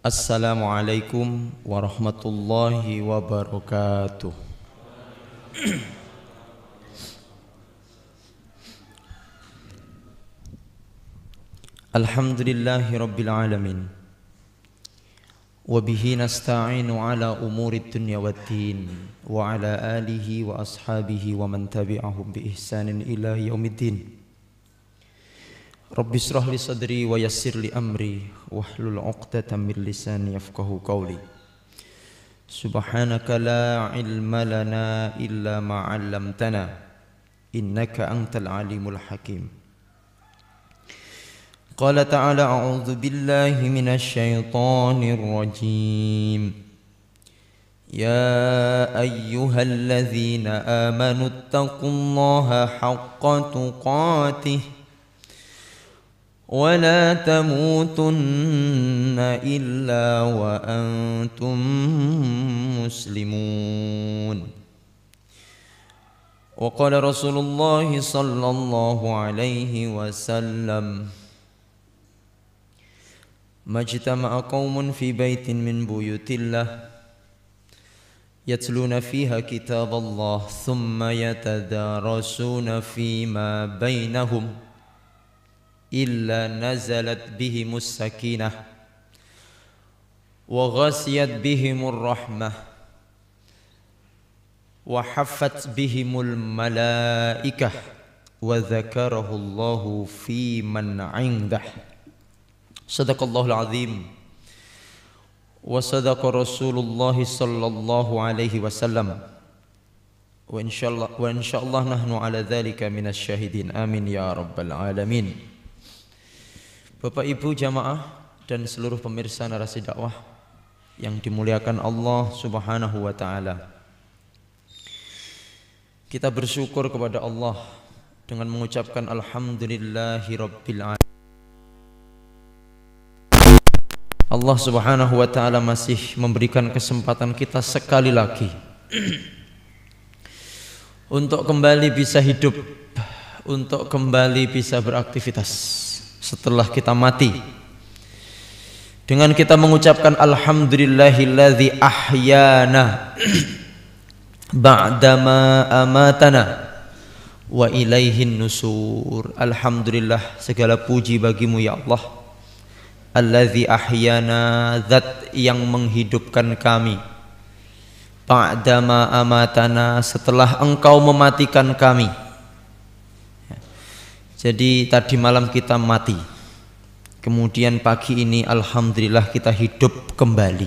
Assalamualaikum warahmatullahi wabarakatuh. Alhamdulillahi rabbil alamin. Wabihi nasta'inu ala umuri dunya waddin. Wa ala alihi wa ashabihi wa man tabi'ahum bi ihsanin ila yaumiddin. Rabbi shrah li sadri wa yassir li amri wahlul 'uqdatam min lisani yafqahu qawli. Subhanaka la ilma lana illa ma 'allamtana innaka antal alimul hakim. Qala ta'ala a'udzu billahi minasy syaithanir rajim. Ya ayyuhalladzina amanu taqullaha haqqa tuqatih ولا تموتن إلا وأنتم مسلمون وقال رسول الله صلى الله عليه وسلم ما اجتمع قوم في بيت من بيوت الله يتلون فيها كتاب الله ثم يتدارسون فيما بينهم إلا نزلت بهم السكينة وغشيت بهم الرحمة وحفت بهم الملائكة وذكره الله في من عنده. صدق الله العظيم وصدق رسول الله صلى الله عليه وسلم وإن شاء الله نحن على ذلك من الشاهدين آمين يا رب العالمين. Bapak Ibu jamaah dan seluruh pemirsa narasi dakwah yang dimuliakan Allah Subhanahu wa taala. Kita bersyukur kepada Allah dengan mengucapkan alhamdulillahirabbil alamin. Allah Subhanahu wa taala masih memberikan kesempatan kita sekali lagi untuk kembali bisa hidup, untuk kembali bisa beraktivitas setelah kita mati, dengan kita mengucapkan alhamdulillahilladzi ahyana ba'dama amatana wa ilaihin nusur. Alhamdulillah, segala puji bagimu ya Allah, alladzi ahyana, zat yang menghidupkan kami, ba'dama amatana, setelah engkau mematikan kami. Jadi tadi malam kita mati, kemudian pagi ini alhamdulillah kita hidup kembali.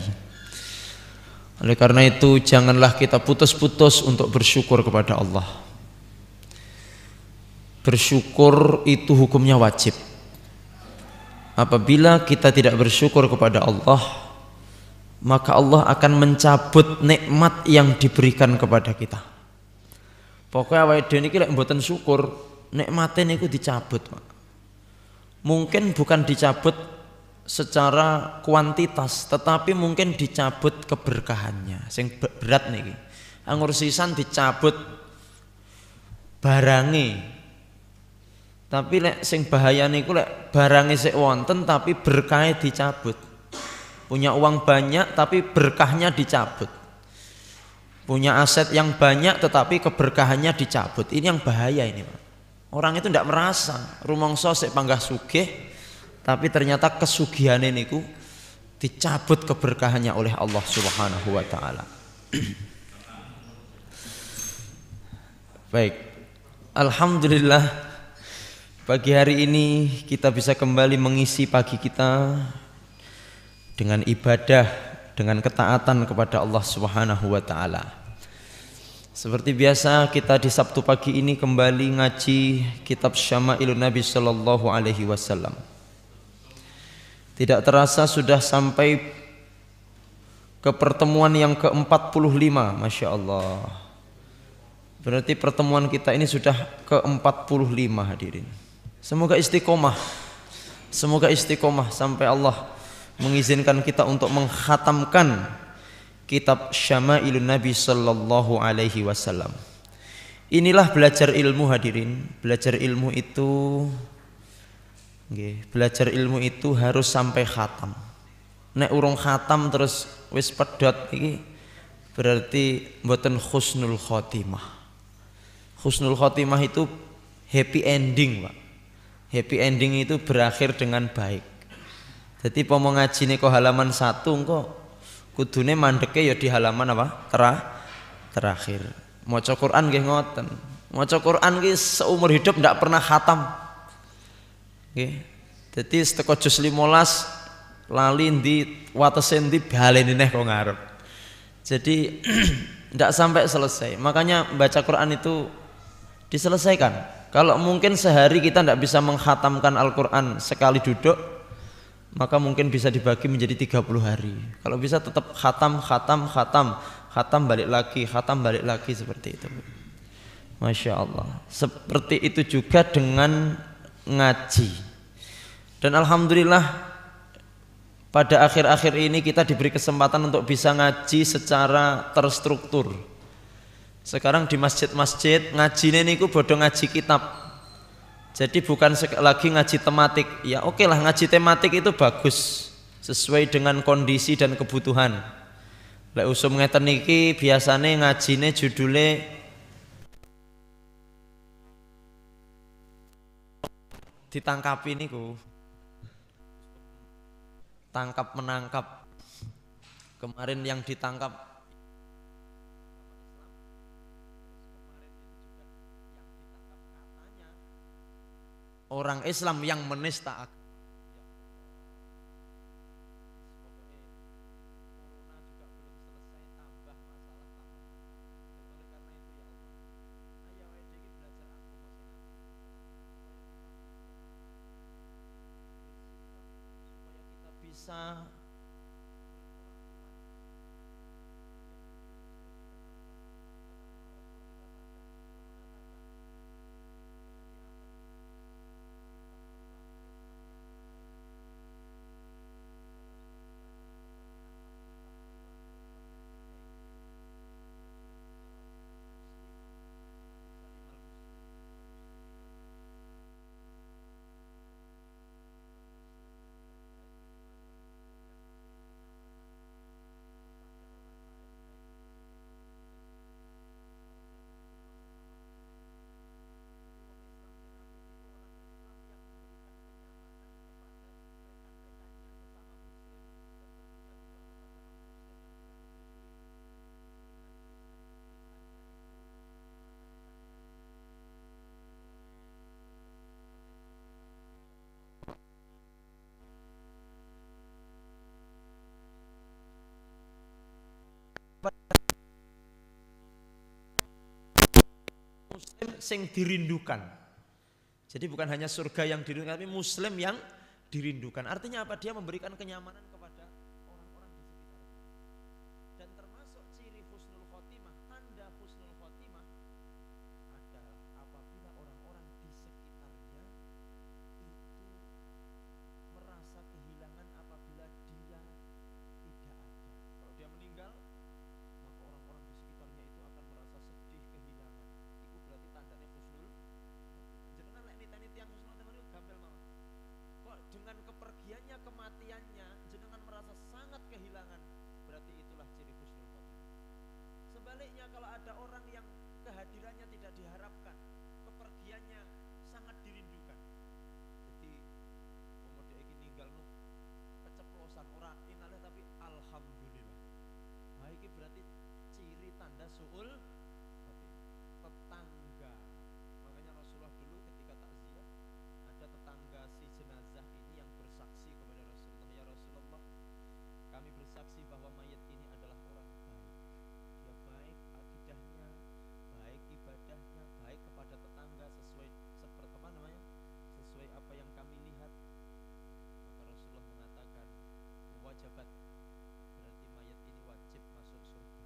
Oleh karena itu janganlah kita putus-putus untuk bersyukur kepada Allah. Bersyukur itu hukumnya wajib. Apabila kita tidak bersyukur kepada Allah, maka Allah akan mencabut nikmat yang diberikan kepada kita. Pokoknya awake dhewe niki lek mboten syukur, nikmatin itu dicabut. Mungkin bukan dicabut secara kuantitas, tetapi mungkin dicabut keberkahannya. Sing berat niki, anggur sisan dicabut barange. Tapi lek sing bahaya niku lek barange sik wonten tapi berkahe dicabut. Punya uang banyak tapi berkahnya dicabut. Punya aset yang banyak tetapi keberkahannya dicabut. Ini yang bahaya ini, Pak. Orang itu tidak merasa rumangsa sik panggah sugih, tapi ternyata kesugihannya niku dicabut keberkahannya oleh Allah Subhanahu wa taala. Baik. Alhamdulillah, pagi hari ini kita bisa kembali mengisi pagi kita dengan ibadah, dengan ketaatan kepada Allah Subhanahu wa taala. Seperti biasa kita di Sabtu pagi ini kembali ngaji kitab Syama'ilun Nabi sallallahu alaihi wasallam. Tidak terasa sudah sampai ke pertemuan yang ke-45, Masya Allah. Berarti pertemuan kita ini sudah ke-45 hadirin. Semoga istiqomah. Semoga istiqomah sampai Allah mengizinkan kita untuk menghatamkan kitab Syama'ilun Nabi sallallahu alaihi wasallam. Inilah belajar ilmu hadirin. Belajar ilmu itu belajar ilmu itu harus sampai khatam. nek urung khatam terus wis pedhot iki berarti mboten husnul khotimah. Husnul khotimah itu happy ending, Pak. Happy ending itu berakhir dengan baik. Jadi pomo ngajine kok halaman 1 engko kudune mandeke ya di halaman apa? Terakhir. Maca Quran nggih ngoten. Maca Quran ki seumur hidup ndak pernah khatam. Nggih. Dadi seteko juz 15 lali ndi watese ndi baleni neh kok ngarep. Jadi ndak sampai selesai. Makanya baca Quran itu diselesaikan. Kalau mungkin sehari kita ndak bisa menghatamkan Al-Quran sekali duduk, maka mungkin bisa dibagi menjadi 30 hari. Kalau bisa tetap khatam balik lagi seperti itu. Masya Allah. Seperti itu juga dengan ngaji. Dan alhamdulillah pada akhir-akhir ini kita diberi kesempatan untuk bisa ngaji secara terstruktur. Sekarang di masjid-masjid ngajine niku bodo ngaji kitab. Jadi bukan lagi ngaji tematik. Ya oke lah, ngaji tematik itu bagus sesuai dengan kondisi dan kebutuhan. Lek usum ngeten niki biasane ngajine judule ditangkapi niku. Tangkap menangkap. Kemarin yang ditangkap orang Islam yang menista agama. Bisa muslim sing dirindukan. Jadi bukan hanya surga yang dirindukan, tapi muslim yang dirindukan. Artinya apa? Dia memberikan kenyamanan kepada orang-orang di sekitarnya. Dan termasuk ciri husnul khotimah, tanda husnul khotimah adalah apabila orang-orang di sekitarnya itu merasa kehilangan apabila dia tidak ada. Kalau dia meninggal, maka orang-orang di sekitarnya itu akan merasa sedih, kehilangan. Itu berarti tandanya husnul. Jenengan lek niteni tiyang husnul khotimah itu gampil mawon. Kok dengan kepergiannya, kematiannya jenengan merasa sangat kehilangan, berarti itulah ciri husnul khotimah. Sebaliknya kalau ada orang yang kehadirannya tidak diharapkan, kepergiannya sangat dirindukan. Jadi pemuda iki ninggal nu keceplosan ora inalih tapi alhamdulillah. Nah iki berarti ciri tanda suul tetangga. Makanya Rasulullah dulu ketika takziah ada tetangga si jenazah ini yang bersaksi kepada Rasulullah, ya Rasulullah, kami bersaksi bahwa mayat ini adalah orang baik. Dia baik akidahnya, baik ibadahnya, baik kepada tetangga sesuai seperti apa namanya? Sesuai apa yang kami lihat. Maka Rasulullah mengatakan wajibat, berarti mayat ini wajib masuk surga.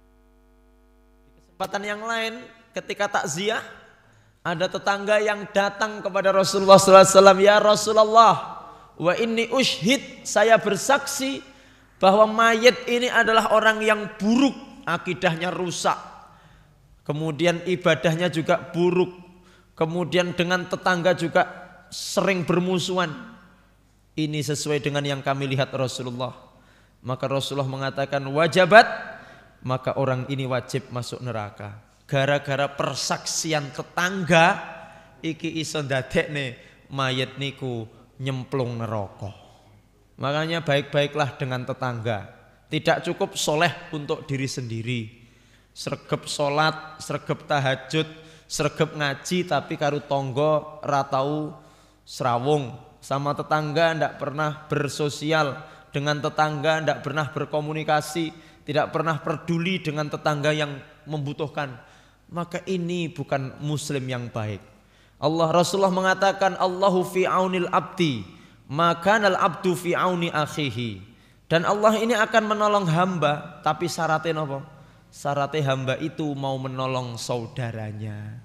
Di kesempatan yang lain ketika takziah ada tetangga yang datang kepada Rasulullah SAW, ya Rasulullah, wa inni ushhid, saya bersaksi bahwa mayat ini adalah orang yang buruk, akidahnya rusak, kemudian ibadahnya juga buruk, kemudian dengan tetangga juga sering bermusuhan. Ini sesuai dengan yang kami lihat Rasulullah. maka Rasulullah mengatakan wajabat, maka orang ini wajib masuk neraka. Gara-gara persaksian tetangga iki iso ndadekne mayit niku nyemplung neraka. Makanya baik-baiklah dengan tetangga. Tidak cukup soleh untuk diri sendiri. Sregep salat, sregep tahajud, sregep ngaji tapi karo tangga ra tau srawung. Sama tetangga ndak pernah bersosial, dengan tetangga ndak pernah berkomunikasi, tidak pernah peduli dengan tetangga yang membutuhkan. Maka ini bukan muslim yang baik. Rasulullah mengatakan Allahu fi aunil abdi, maka al abdu fi auni akhihi. Dan Allah ini akan menolong hamba, tapi syaratnya apa? Syaratnya hamba itu mau menolong saudaranya.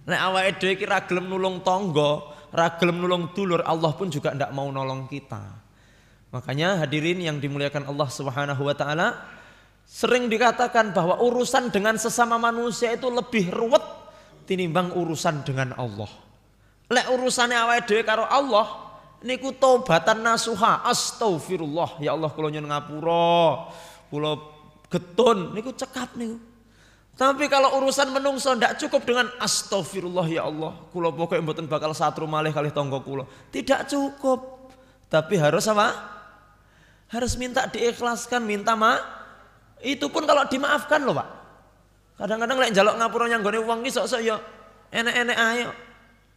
Nek awake dhewe iki ra gelem nulung tangga, ra gelem nulung dulur, Allah pun juga ndak mau nolong kita. Makanya hadirin yang dimuliakan Allah Subhanahu wa taala, sering dikatakan bahwa urusan dengan sesama manusia itu lebih ruwet tinimbang urusan dengan Allah. Lek urusane awake dhewe karo Allah niku taubatan nasuha, astagfirullah, ya Allah kula nyuwun ngapura, kula getun niku cekap niku. Tapi kalau urusan menungso ndak cukup dengan astagfirullah ya Allah, kula pokoke mboten bakal satru malih kalih tangga kula. Tidak cukup. Tapi harus apa? Harus minta diikhlaskan, minta itu pun kalau dimaafkan loh Pak. Kadang-kadang lek njaluk ngapura nyanggone wong ki sok-sok ya enek-enek ae.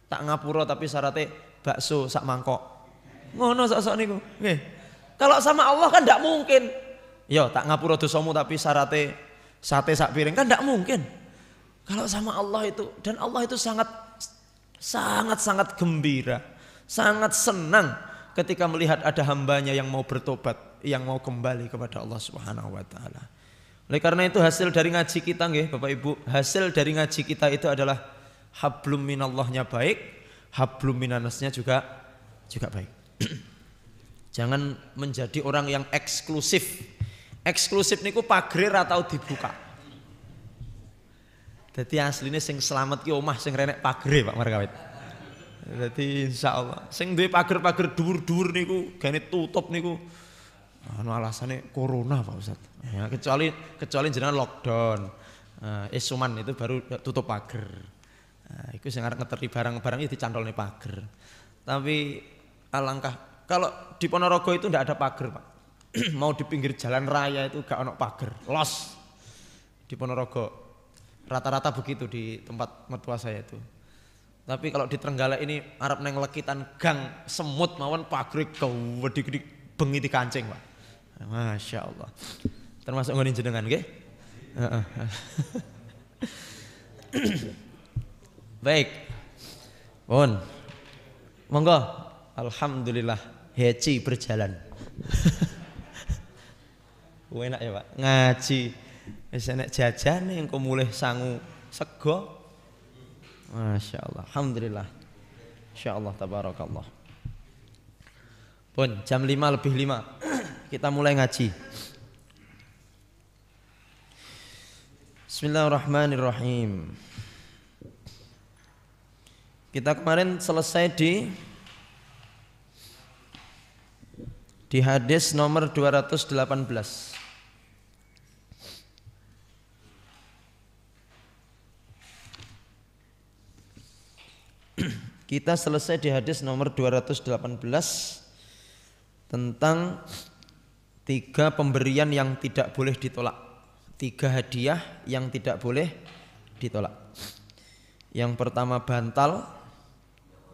Tak ngapura tapi syaratnya bakso sak mangkok. Ngono sok-sok niku. Nggih. Kalau sama Allah kan ndak mungkin. Ya tak ngapura dosamu tapi syaratnya sate sak piring, kan ndak mungkin. Kalau sama Allah itu, dan Allah itu sangat gembira, sangat senang ketika melihat ada hambanya yang mau bertobat, yang mau kembali kepada Allah Subhanahu wa taala. Oleh karena itu hasil dari ngaji kita nggih Bapak Ibu, hasil dari ngaji kita itu adalah hablum minallahnya baik, hablum minannasnya juga baik. Jangan menjadi orang yang eksklusif. Eksklusif niku pagre ra tau dibuka. Dadi asline sing selamat ki omah sing renek pagre Pak Markawit. Dadi insyaallah sing duwe pager-pager dhuwur-dhuwur niku gane tutup niku alasannya corona Pak Ustaz. Ya, kecuali jenengan lockdown. Isoman itu baru tutup pager. Iku sing arep ngeteri barang-barang itu dicantolne pager. Tapi alangkah kalau di Ponorogo itu ndak ada pager Pak. Mau di pinggir jalan raya itu gak ono pager, los. Di Ponorogo rata-rata begitu di tempat mertua saya itu. Tapi kalau di Trenggalek ini arep neng lekitan gang semut mawon pager gede-gede bengi dikancing Pak. Masya Allah. Termasuk ngene jenengan nggih? Baik. Pun. Monggo. Alhamdulillah haji berjalan. Enak ya Pak, ngaji wis enek jajane engko mulih sangu sego. Masya Allah, alhamdulillah. Insyaallah tabarakallah. Pun jam 5:05 kita mulai ngaji. Bismillahirrahmanirrahim. Kita kemarin selesai di hadis nomor 218. Kita selesai di hadis nomor 218 tentang 3 pemberian yang tidak boleh ditolak, 3 hadiah yang tidak boleh ditolak. Yang pertama bantal,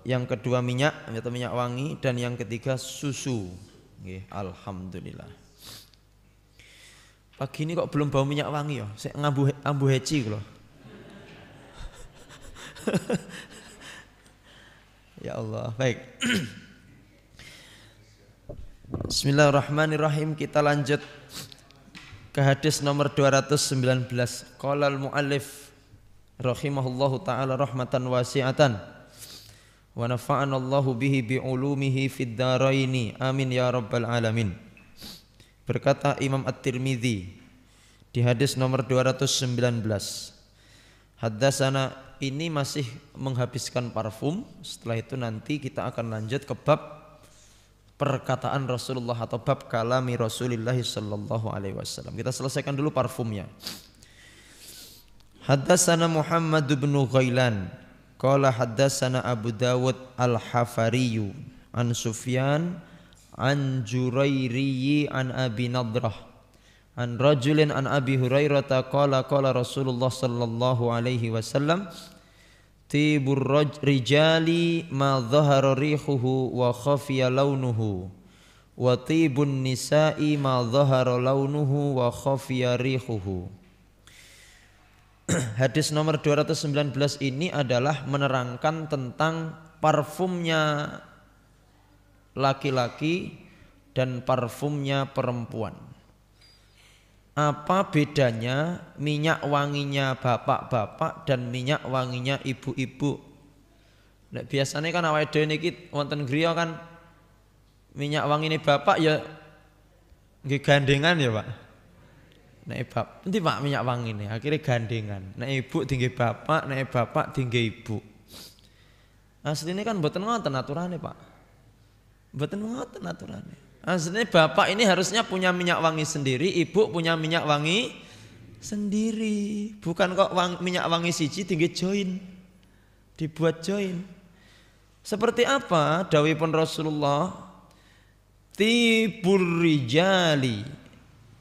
yang kedua minyak atau minyak wangi, dan yang ketiga susu. Alhamdulillah. Pagi ini kok belum bau minyak wangi ya? Saya ngambu heci loh. Ya Allah, baik. Bismillahirrahmanirrahim. Kita lanjut ke hadis nomor 219. Qala al-muallif rahimahullahu taala rahmatan wasi'atan wa nafa'ana Allahu bihi bi ulumihi fid dharaini. Amin ya rabbal alamin. Berkata Imam At-Tirmidzi di hadis nomor 219. Haddatsana, ini masih menghabiskan parfum. Setelah itu nanti kita akan lanjut ke bab perkataan Rasulullah atau bab kalami Rasulullah sallallahu alaihi wasallam. Kita selesaikan dulu parfumnya. Haddatsana Muhammad bin Ghailan qala haddatsana Abu Dawud Al-Hafari an Sufyan an Jurairi an Abi Nadrah an rajulin an Abi Hurairah qala qala Rasulullah sallallahu alaihi wasallam tibur rijali ma dhahara rihuhu wa khafiya launuhu wa tibun nisa'i ma dhahara launuhu wa khafiya rihuhu. Hadis nomor 219 ini adalah menerangkan tentang parfumnya laki-laki dan parfumnya perempuan. Apa bedanya minyak wanginya bapak-bapak dan minyak wanginya ibu-ibu? Nah, biasanya kan awake dhewe niki wonten griya kan minyak wangine bapak ya nggih gandengan ya, Pak. Nek bab, nanti Pak minyak wangine akhirnya gandengan. Nek ibu tinggi bapak, nek bapak tinggi ibu. Asline kan mboten ngoten aturane, Pak. Mboten ngoten aturane. Aslinya bapak ini harusnya punya minyak wangi sendiri, ibu punya minyak wangi sendiri. Bukan kok minyak wangi siji tinggi join, dibuat join. Seperti apa dawuhipun Rasulullah? Tibur rijali,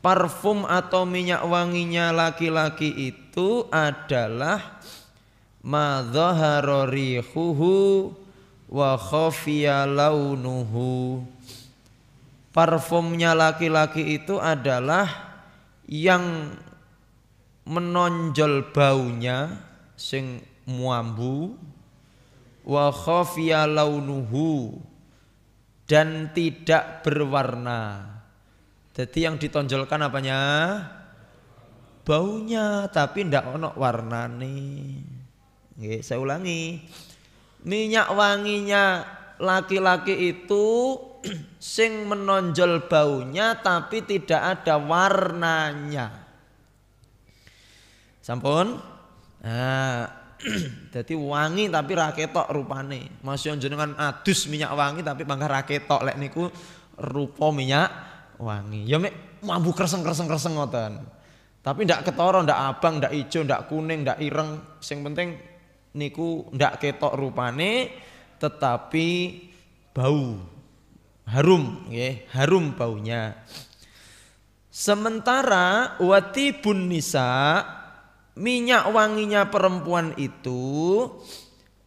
parfum atau minyak wanginya laki-laki itu adalah ma dhahara rihuhu wa khafiya launuhu. Parfumnya laki-laki itu adalah yang menonjol baunya sing muambu wa khafiya launuhu dan tidak berwarna. Jadi yang ditonjolkan apanya? Baunya, tapi ndak ono warnane. Nggih, saya ulangi. Minyak wanginya laki-laki itu sing menonjol baunya tapi tidak ada warnanya. Sampun? Nah, jadi wangi tapi ra ketok rupane. Masih jenengan adus minyak wangi tapi bangga ra ketok lek niku rupa minyak wangi. Ya mek mambu kreseng-kreseng ngoten. Tapi ndak ketara, ndak abang, ndak ijo, ndak kuning, ndak ireng. Sing penting niku ndak ketok rupane tetapi bau. Harum, ya, harum baunya. Sementara watibun nisa, minyak wanginya perempuan itu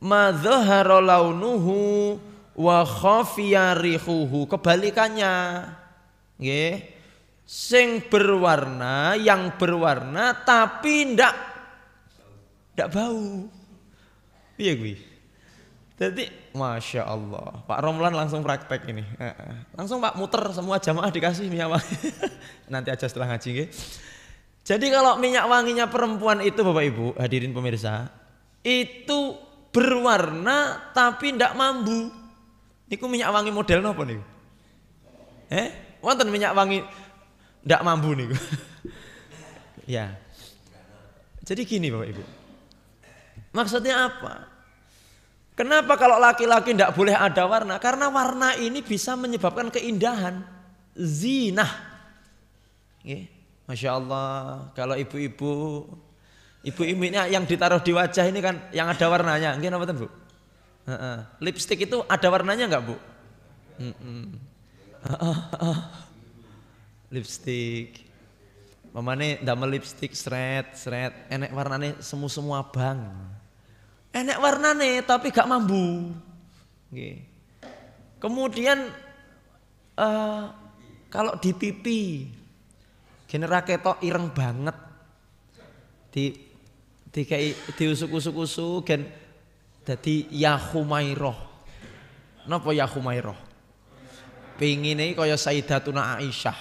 madhahara launuhu wa khafiya rihuhu, kebalikannya. Nggih. Sing berwarna, yang berwarna tapi ndak bau. Piye kuwi? Jadi Masya Allah, Pak Romlan langsung praktek ini. Langsung Pak muter semua jamaah dikasih minyak wangi. Nanti aja setelah ngaji nggih. Jadi kalau minyak wanginya perempuan itu Bapak Ibu hadirin pemirsa, itu berwarna tapi ndak mambu. Niku minyak wangi model napa niku? Wonten minyak wangi ndak mambu niku. Ya. Jadi gini Bapak Ibu. Maksudnya apa? Kenapa kalau laki-laki tidak boleh ada warna? Karena warna ini bisa menyebabkan keindahan, zinah. Masya Allah, kalau ibu-ibu ini yang ditaruh di wajah ini kan yang ada warnanya. Nggih napa Bu? Lipstik itu ada warnanya enggak Bu? Lipstik. Mamane ndamel lipstik sret, enek warnane semu abang. Enek warnane tapi gak mambu. Nggih. Kemudian kalau di pipi genera ketok ireng banget. Diusuk-usuk gen dadi ya Humairah. Napa ya Humairah? Pengine kaya Sayyidatuna Aisyah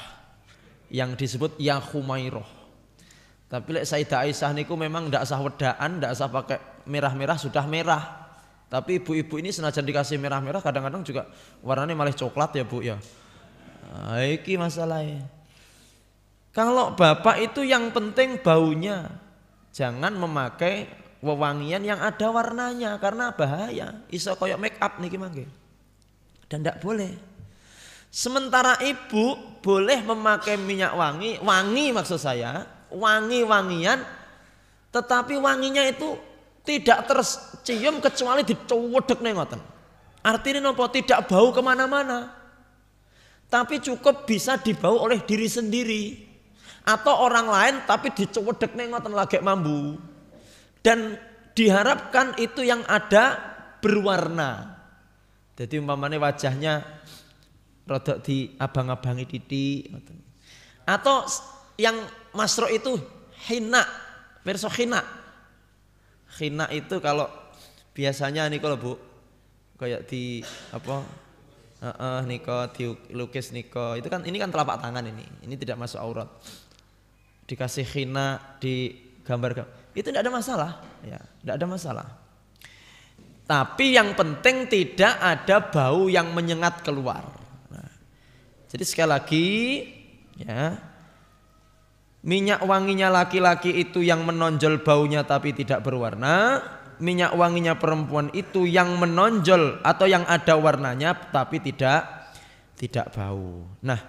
yang disebut ya Humairah. Tapi lek Sayyidah Aisyah niku memang ndak usah wedaan, ndak usah pakai merah-merah sudah merah. Tapi ibu-ibu ini senajan dikasih merah-merah kadang-kadang juga warnanya malah coklat ya Bu ya. Iki masalahnya. Kalau bapak itu yang penting baunya. Jangan memakai wewangian yang ada warnanya karena bahaya. Iso koyok make up niki mangke. Dan ndak boleh. Sementara ibu boleh memakai minyak wangi, wangi maksud saya, wangi-wangian, tetapi wanginya itu tidak tercium kecuali dicowodek nih ngoten. Artinya nopo tidak bau kemana-mana, tapi cukup bisa dibau oleh diri sendiri atau orang lain, tapi dicowodek nih ngoten lagi mambu. Dan diharapkan itu yang ada berwarna. Jadi umpamanya wajahnya rodok di abang-abangi titik, atau yang masruk itu hina, perso hina. Hina itu kalau biasanya nih kalau bu, kayak di apa, niko dilukis niko, itu kan ini kan telapak tangan ini tidak masuk aurat. Dikasih hina di gambar, itu tidak ada masalah, ya, tidak ada masalah. Tapi yang penting tidak ada bau yang menyengat keluar. Nah, jadi sekali lagi, ya, minyak wanginya laki-laki itu yang menonjol baunya tapi tidak berwarna. Minyak wanginya perempuan itu yang menonjol atau yang ada warnanya tapi tidak bau. Nah,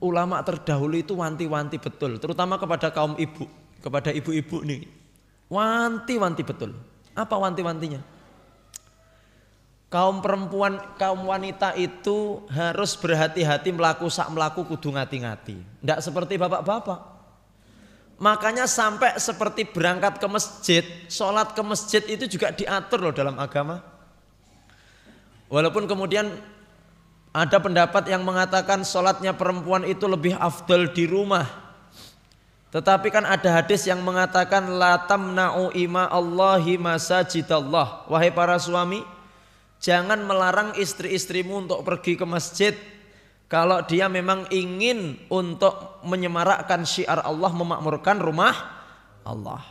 ulama terdahulu itu wanti-wanti betul, terutama kepada kaum ibu, kepada ibu-ibu nih, wanti-wanti betul. Apa wanti-wantinya? Kaum perempuan, kaum wanita itu harus berhati-hati melaku kudu ngati-ngati. Tidak seperti bapak-bapak. Makanya sampai seperti berangkat ke masjid, sholat ke masjid itu juga diatur loh dalam agama. Walaupun kemudian ada pendapat yang mengatakan sholatnya perempuan itu lebih afdal di rumah. Tetapi kan ada hadis yang mengatakan la tamna'u ima Allahi masajidallah. Wahai para suami, jangan melarang istri-istrimu untuk pergi ke masjid kalau dia memang ingin untuk menyemarakkan syiar Allah, memakmurkan rumah Allah.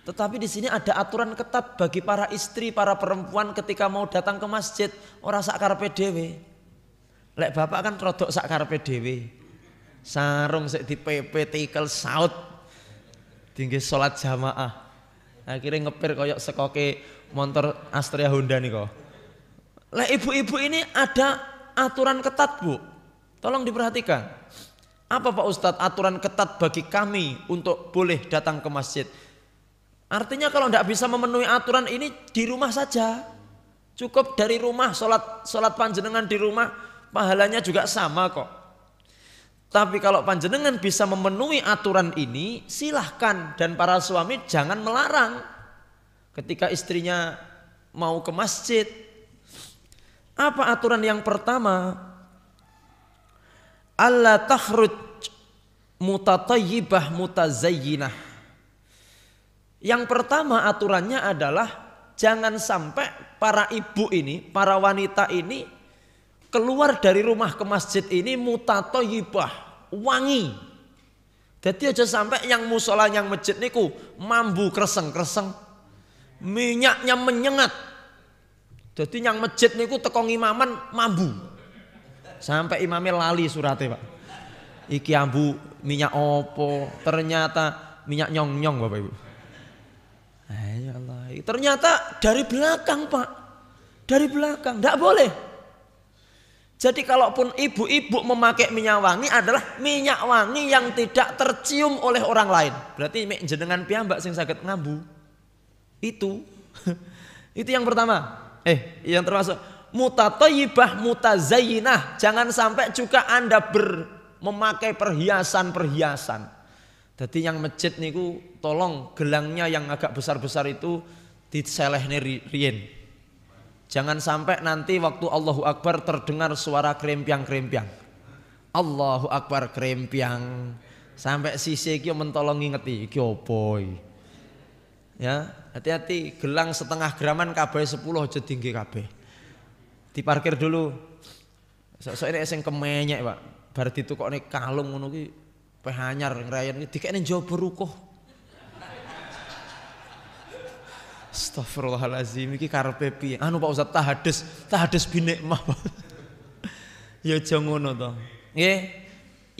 Tetapi di sini ada aturan ketat bagi para istri, para perempuan ketika mau datang ke masjid, ora sak karepe dhewe. Lek bapak kan rodok sak karepe dhewe. Sarung sik dipepe tikel saut tinggi sholat jamaah, akhirnya ngepir koyok sekoke motor Astrea Honda nih kok. Lah ibu-ibu ini ada aturan ketat bu, tolong diperhatikan. Apa Pak Ustadz aturan ketat bagi kami untuk boleh datang ke masjid? Artinya kalau tidak bisa memenuhi aturan ini di rumah saja, cukup dari rumah sholat panjenengan di rumah, pahalanya juga sama kok. Tapi kalau panjenengan bisa memenuhi aturan ini, silahkan, dan para suami jangan melarang ketika istrinya mau ke masjid. Apa aturan yang pertama? Alla takhruj mutatayyibah mutazayyinah. Yang pertama aturannya adalah jangan sampai para ibu ini, para wanita ini keluar dari rumah ke masjid ini mutatayyibah, wangi. Jadi aja sampai yang musola yang masjid niku mambu kreseng-kreseng, minyaknya menyengat. Jadi yang masjid niku teko imaman mambu. Sampai imamnya lali surate, Pak. Iki ambu minyak opo? Ternyata minyak nyong-nyong, Bapak Ibu. Ya Allah, ternyata dari belakang, Pak. Dari belakang, enggak boleh. Jadi kalaupun ibu-ibu memakai minyak wangi adalah minyak wangi yang tidak tercium oleh orang lain. Berarti jenengan piyambak sing saged ngambu. Itu yang pertama. Yang termasuk mutatayyibah mutazayyinah. Jangan sampai juga Anda memakai perhiasan-perhiasan. Jadi yang masjid niku tolong gelangnya yang agak besar-besar itu diselehne riyen. Jangan sampai nanti waktu Allahu Akbar terdengar suara krempiang-krempiang. Allahu Akbar krempiang. Sampai sisi iki mentolong ngingeti iki opo iki. Ya, hati-hati gelang setengah graman kabeh 10 aja tinggi kabeh. Diparkir dulu. Sok-sok ini sing kemenyek, Pak. Bar ditukokne kalung ngono ki peh anyar ngrayen iki dikene njaba rukuh. Astagfirullahaladzim, iki karepe piye? Anu Pak Ustaz tahadus binikmah. Ya aja ngono to. Nggih.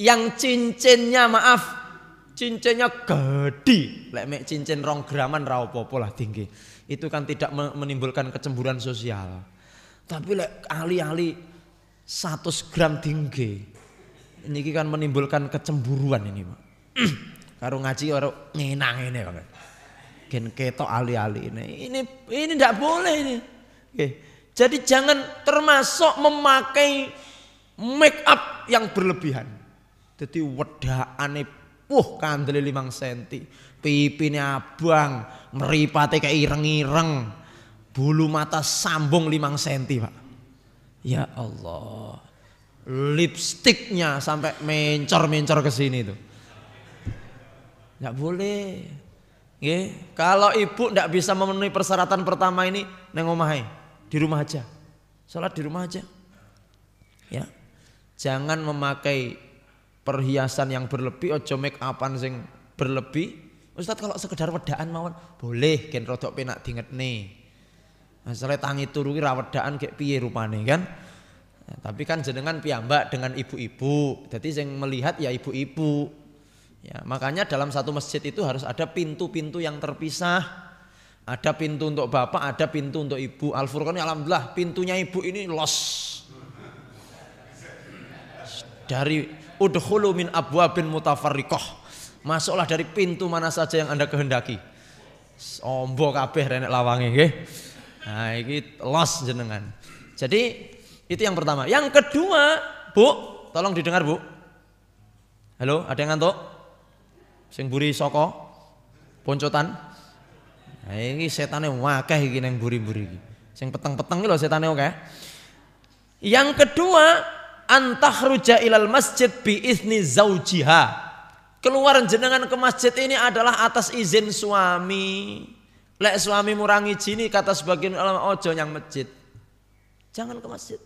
Yang cincinnya maaf, cincinnya gede. Lek mek cincin 2 graman ra apa-apa lah tinggi. Itu kan tidak menimbulkan kecemburuan sosial. Tapi lek ahli-ahli 100 gram tinggi. Ini kan menimbulkan kecemburuan ini, Pak. Karo ngaji orang ngenang ini, Pak. Gen ketok ali-ali ini. Ini tidak boleh ini. Oke. Jadi jangan termasuk memakai make up yang berlebihan. Jadi wedakane kandele 5 cm, pipine abang, mripate kayak ireng-ireng, bulu mata sambung 5 cm, Pak. Ya Allah, lipstiknya sampai mencor-mencor ke sini tuh. Nggak boleh. Kalau ibu nggak bisa memenuhi persyaratan pertama ini, neng omahe, di rumah aja, sholat di rumah aja. Ya, jangan memakai perhiasan yang berlebih, ojo make upan sing berlebih. Ustadz kalau sekedar wedaan mawon boleh, gen rodok penak dingetne. Masalah tangi turu ki ra wedaan kayak piye rupane kan. Ya, tapi kan jenengan piyambak dengan ibu-ibu. Jadi yang melihat ya ibu-ibu. Ya, makanya dalam satu masjid itu harus ada pintu-pintu yang terpisah. Ada pintu untuk bapak, ada pintu untuk ibu. Al-Furqan alhamdulillah pintunya ibu ini los. Dari udkhulu min abwabin mutafarriqah. Masuklah dari pintu mana saja yang Anda kehendaki. Ombo kabeh renek lawange nggih. Nah, iki los jenengan. Jadi itu yang pertama. Yang kedua, Bu, tolong didengar, Bu. Halo, ada yang ngantuk? Sing buri soko poncotan. Nah, ini setane wakeh iki nang buri-buri iki. Sing peteng-peteng iki lho setane akeh. Yang kedua, antakhruja ilal masjid bi izni zaujiha. Keluar jenengan ke masjid ini adalah atas izin suami. Lek suami murangi jini kata sebagian ulama ojo yang masjid. Jangan ke masjid.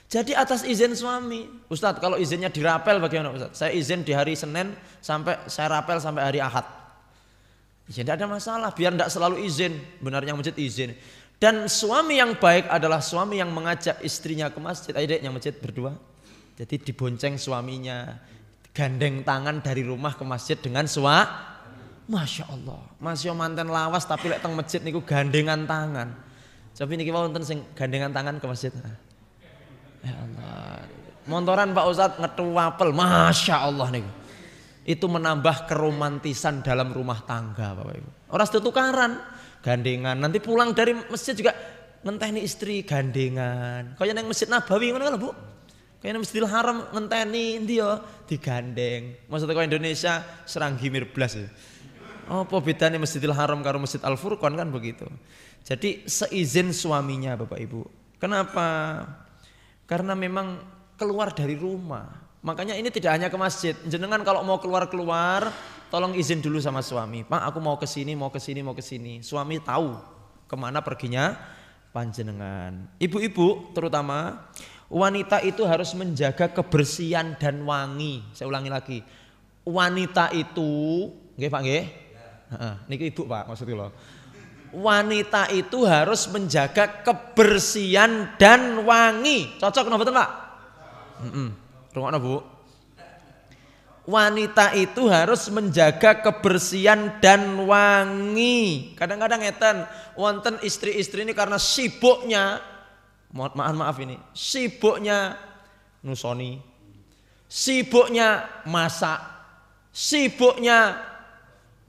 Jadi atas izin suami. Ustadz kalau izinnya dirapel bagaimana Ustadz? Saya izin di hari Senin sampai saya rapel sampai hari Ahad. Ya tidak ada masalah, biar tidak selalu izin. Benarnya masjid izin. Dan suami yang baik adalah suami yang mengajak istrinya ke masjid. Ayo dek yang masjid berdua. Jadi dibonceng suaminya, gandeng tangan dari rumah ke masjid dengan Masya Allah. Masya manten lawas tapi lek teng masjid niku gandengan tangan. Tapi niki wonten sing gandengan tangan ke masjid. Ya Allah. Montoran Pak Ustadz ngetuapel, Masya Allah niku. Itu menambah keromantisan dalam rumah tangga Bapak Ibu. Orang sedang tukaran, gandengan. Nanti pulang dari masjid juga ngenteni istri gandengan. Kaya nang Masjid Nabawi ngono lho Bu. Kaya nang Masjidil Haram ngenteni endi ya digandeng. Maksudnya kaya Indonesia seranggi mirblas ya. Apa bedanya Masjidil Haram karo Masjid Al-Furqan kan begitu. Jadi seizin suaminya Bapak Ibu. Kenapa? Karena memang keluar dari rumah. Makanya ini tidak hanya ke masjid. Jenengan kalau mau keluar-keluar, tolong izin dulu sama suami. Pak, aku mau ke sini, mau ke sini, mau ke sini. Suami tahu kemana perginya panjenengan. Ibu-ibu terutama, wanita itu harus menjaga kebersihan dan wangi. Saya ulangi lagi. Wanita itu, nggih Pak nggih? Heeh, niki Ibu Pak maksudnya loh. Wanita itu harus menjaga kebersihan dan wangi. Cocok napa mboten Pak? Rungokno Bu. Wanita itu harus menjaga kebersihan dan wangi. Kadang-kadang ngeten, wonten istri-istri ini karena sibuknya, maaf ini, sibuknya nusoni, sibuknya masak, sibuknya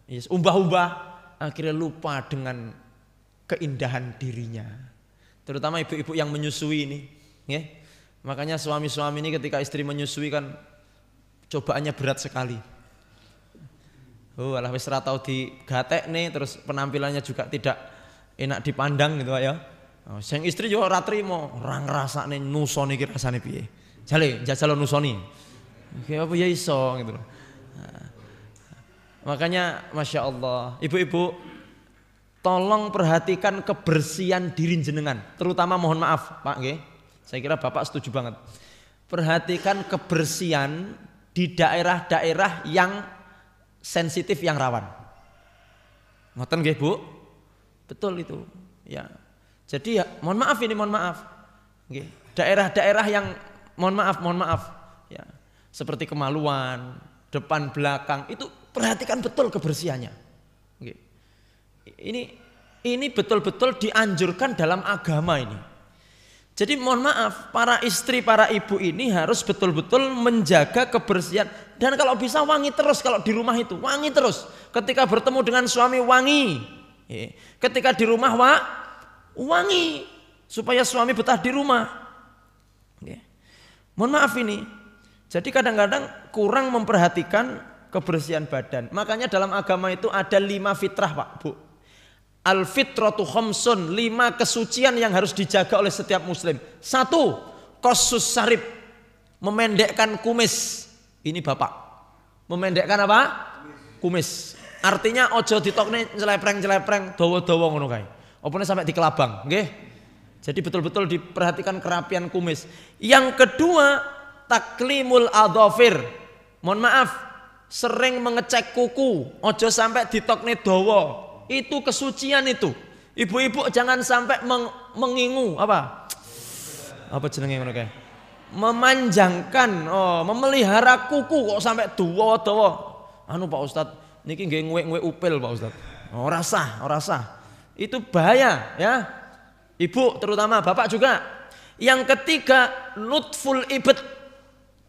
umbah-umbah, akhirnya lupa dengan keindahan dirinya. Terutama ibu-ibu yang menyusui ini, ya. Makanya suami-suami ini ketika istri menyusui kan cobaannya berat sekali. Alah wis ora tau digatekne, terus penampilannya juga tidak enak dipandang gitu ya. Sing istri yo ora trimo, ora ngrasakne nusoni iki rasane piye. Jale njajal nusoni. Iki apa ya iso gitu loh. Makanya Masya Allah, ibu-ibu tolong perhatikan kebersihan diri jenengan. Terutama mohon maaf Pak nggih. Saya kira Bapak setuju banget. Perhatikan kebersihan di daerah-daerah yang sensitif, yang rawan. Ngoten nggih Bu? Betul itu. Ya. Jadi ya mohon maaf ini, mohon maaf. Nggih. Daerah-daerah yang mohon maaf. Ya. Seperti kemaluan, depan belakang itu perhatikan betul kebersihannya. Nggih. Ini betul-betul dianjurkan dalam agama ini. Jadi mohon maaf, para istri, para ibu ini harus betul-betul menjaga kebersihan. Dan kalau bisa wangi terus kalau di rumah itu, wangi terus. Ketika bertemu dengan suami wangi. Ketika di rumah wangi. Supaya suami betah di rumah. Mohon maaf ini. Jadi kadang-kadang kurang memperhatikan kebersihan badan. Makanya dalam agama itu ada 5 fitrah Pak, Bu. Al-fitratu khamsun, 5 kesucian yang harus dijaga oleh setiap muslim. 1, qassus sarib, memendekkan kumis. Ini Bapak. Memendekkan apa? Kumis. Artinya ojo ditokne celepreng-celepreng, dawa-dawa ngono kae. Opone sampai di kelabang, nggih. Jadi betul-betul diperhatikan kerapian kumis. Yang kedua, taklimul adhafir. Mohon maaf, sering mengecek kuku, ojo sampai ditokne dawa. Itu kesucian itu. Ibu-ibu jangan sampai mengingu apa jenenge ngono kae. Memanjangkan, memelihara kuku kok sampai dawa-dawa. Anu Pak Ustadz, niki nggih nguwek-nguwek upil Pak Ustadz. Ora sah. Itu bahaya ya. Ibu terutama, bapak juga. Yang ketiga, lutful ibad,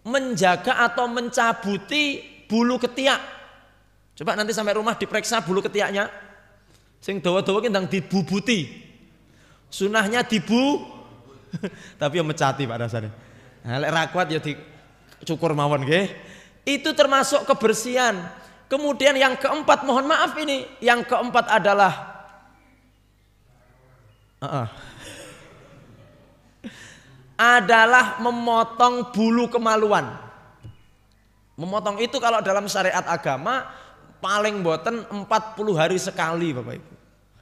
menjaga atau mencabuti bulu ketiak. Coba nanti sampai rumah diperiksa bulu ketiaknya. Sing dawa-dawa ki ndang dibubuti. Sunahnya tapi yang mecati Pak rasane. Nah, lek ra kuat ya dicukur mawon nggih. Itu termasuk kebersihan. Kemudian yang keempat, mohon maaf ini, yang keempat adalah adalah memotong bulu kemaluan. Memotong itu kalau dalam syariat agama paling boten 40 hari sekali Bapak Ibu.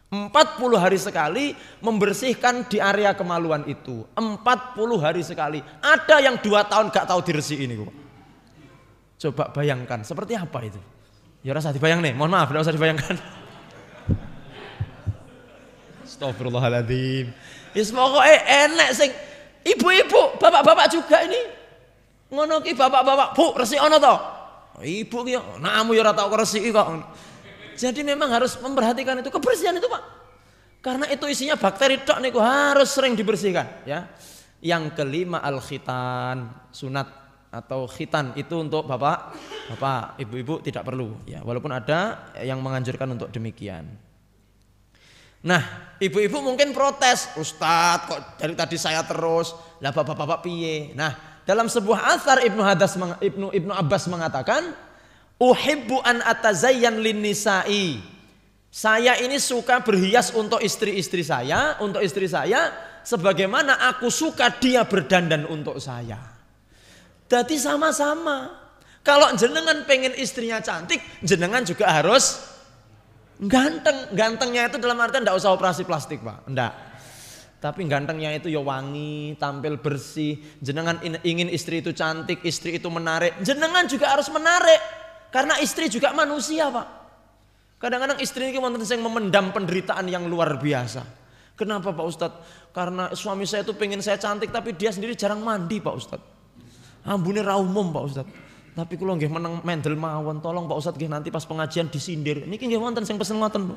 40 hari sekali membersihkan di area kemaluan itu. 40 hari sekali. Ada yang 2 tahun gak tahu diresiki ini kok. Coba bayangkan seperti apa itu. Ya rasa dibayang nih, mohon maaf, tidak usah dibayangkan. Astagfirullahaladzim. Wis pokoke enek sing ibu-ibu, bapak-bapak juga ini. Ngono ki bapak-bapak, Bu, resik ono to? Ibu ki namu ya ora tau resiki kok. Jadi memang harus memperhatikan itu kebersihan itu Pak. Karena itu isinya bakteri tok niku harus sering dibersihkan ya. Yang kelima al-khitan, sunat atau khitan itu untuk bapak, ibu-ibu tidak perlu ya, walaupun ada yang menganjurkan untuk demikian. Nah, ibu-ibu mungkin protes, Ustadz kok dari tadi saya terus, lah bapak-bapak piye? Nah, dalam sebuah athar Ibnu Abbas mengatakan, uhibbu an atazayyan lin nisa'i. Saya ini suka berhias untuk istri-istri saya, sebagaimana aku suka dia berdandan untuk saya. Jadi sama-sama. Kalau jenengan pengen istrinya cantik, jenengan juga harus ganteng. Gantengnya itu dalam artian enggak usah operasi plastik Pak, enggak. Tapi gantengnya itu ya wangi, tampil bersih. Jenengan ingin istri itu cantik, istri itu menarik, jenengan juga harus menarik. Karena istri juga manusia Pak. Kadang-kadang istri ini wonten sing memendam penderitaan yang luar biasa. Kenapa Pak Ustadz? Karena suami saya itu pengen saya cantik, tapi dia sendiri jarang mandi Pak Ustadz. Ambune ra umum Pak Ustadz. Tapi kula nggih meneng mendel mawon, tolong Pak Ustadz nggih nanti pas pengajian disindir. Niki nggih wonten sing pesen ngoten, Bu.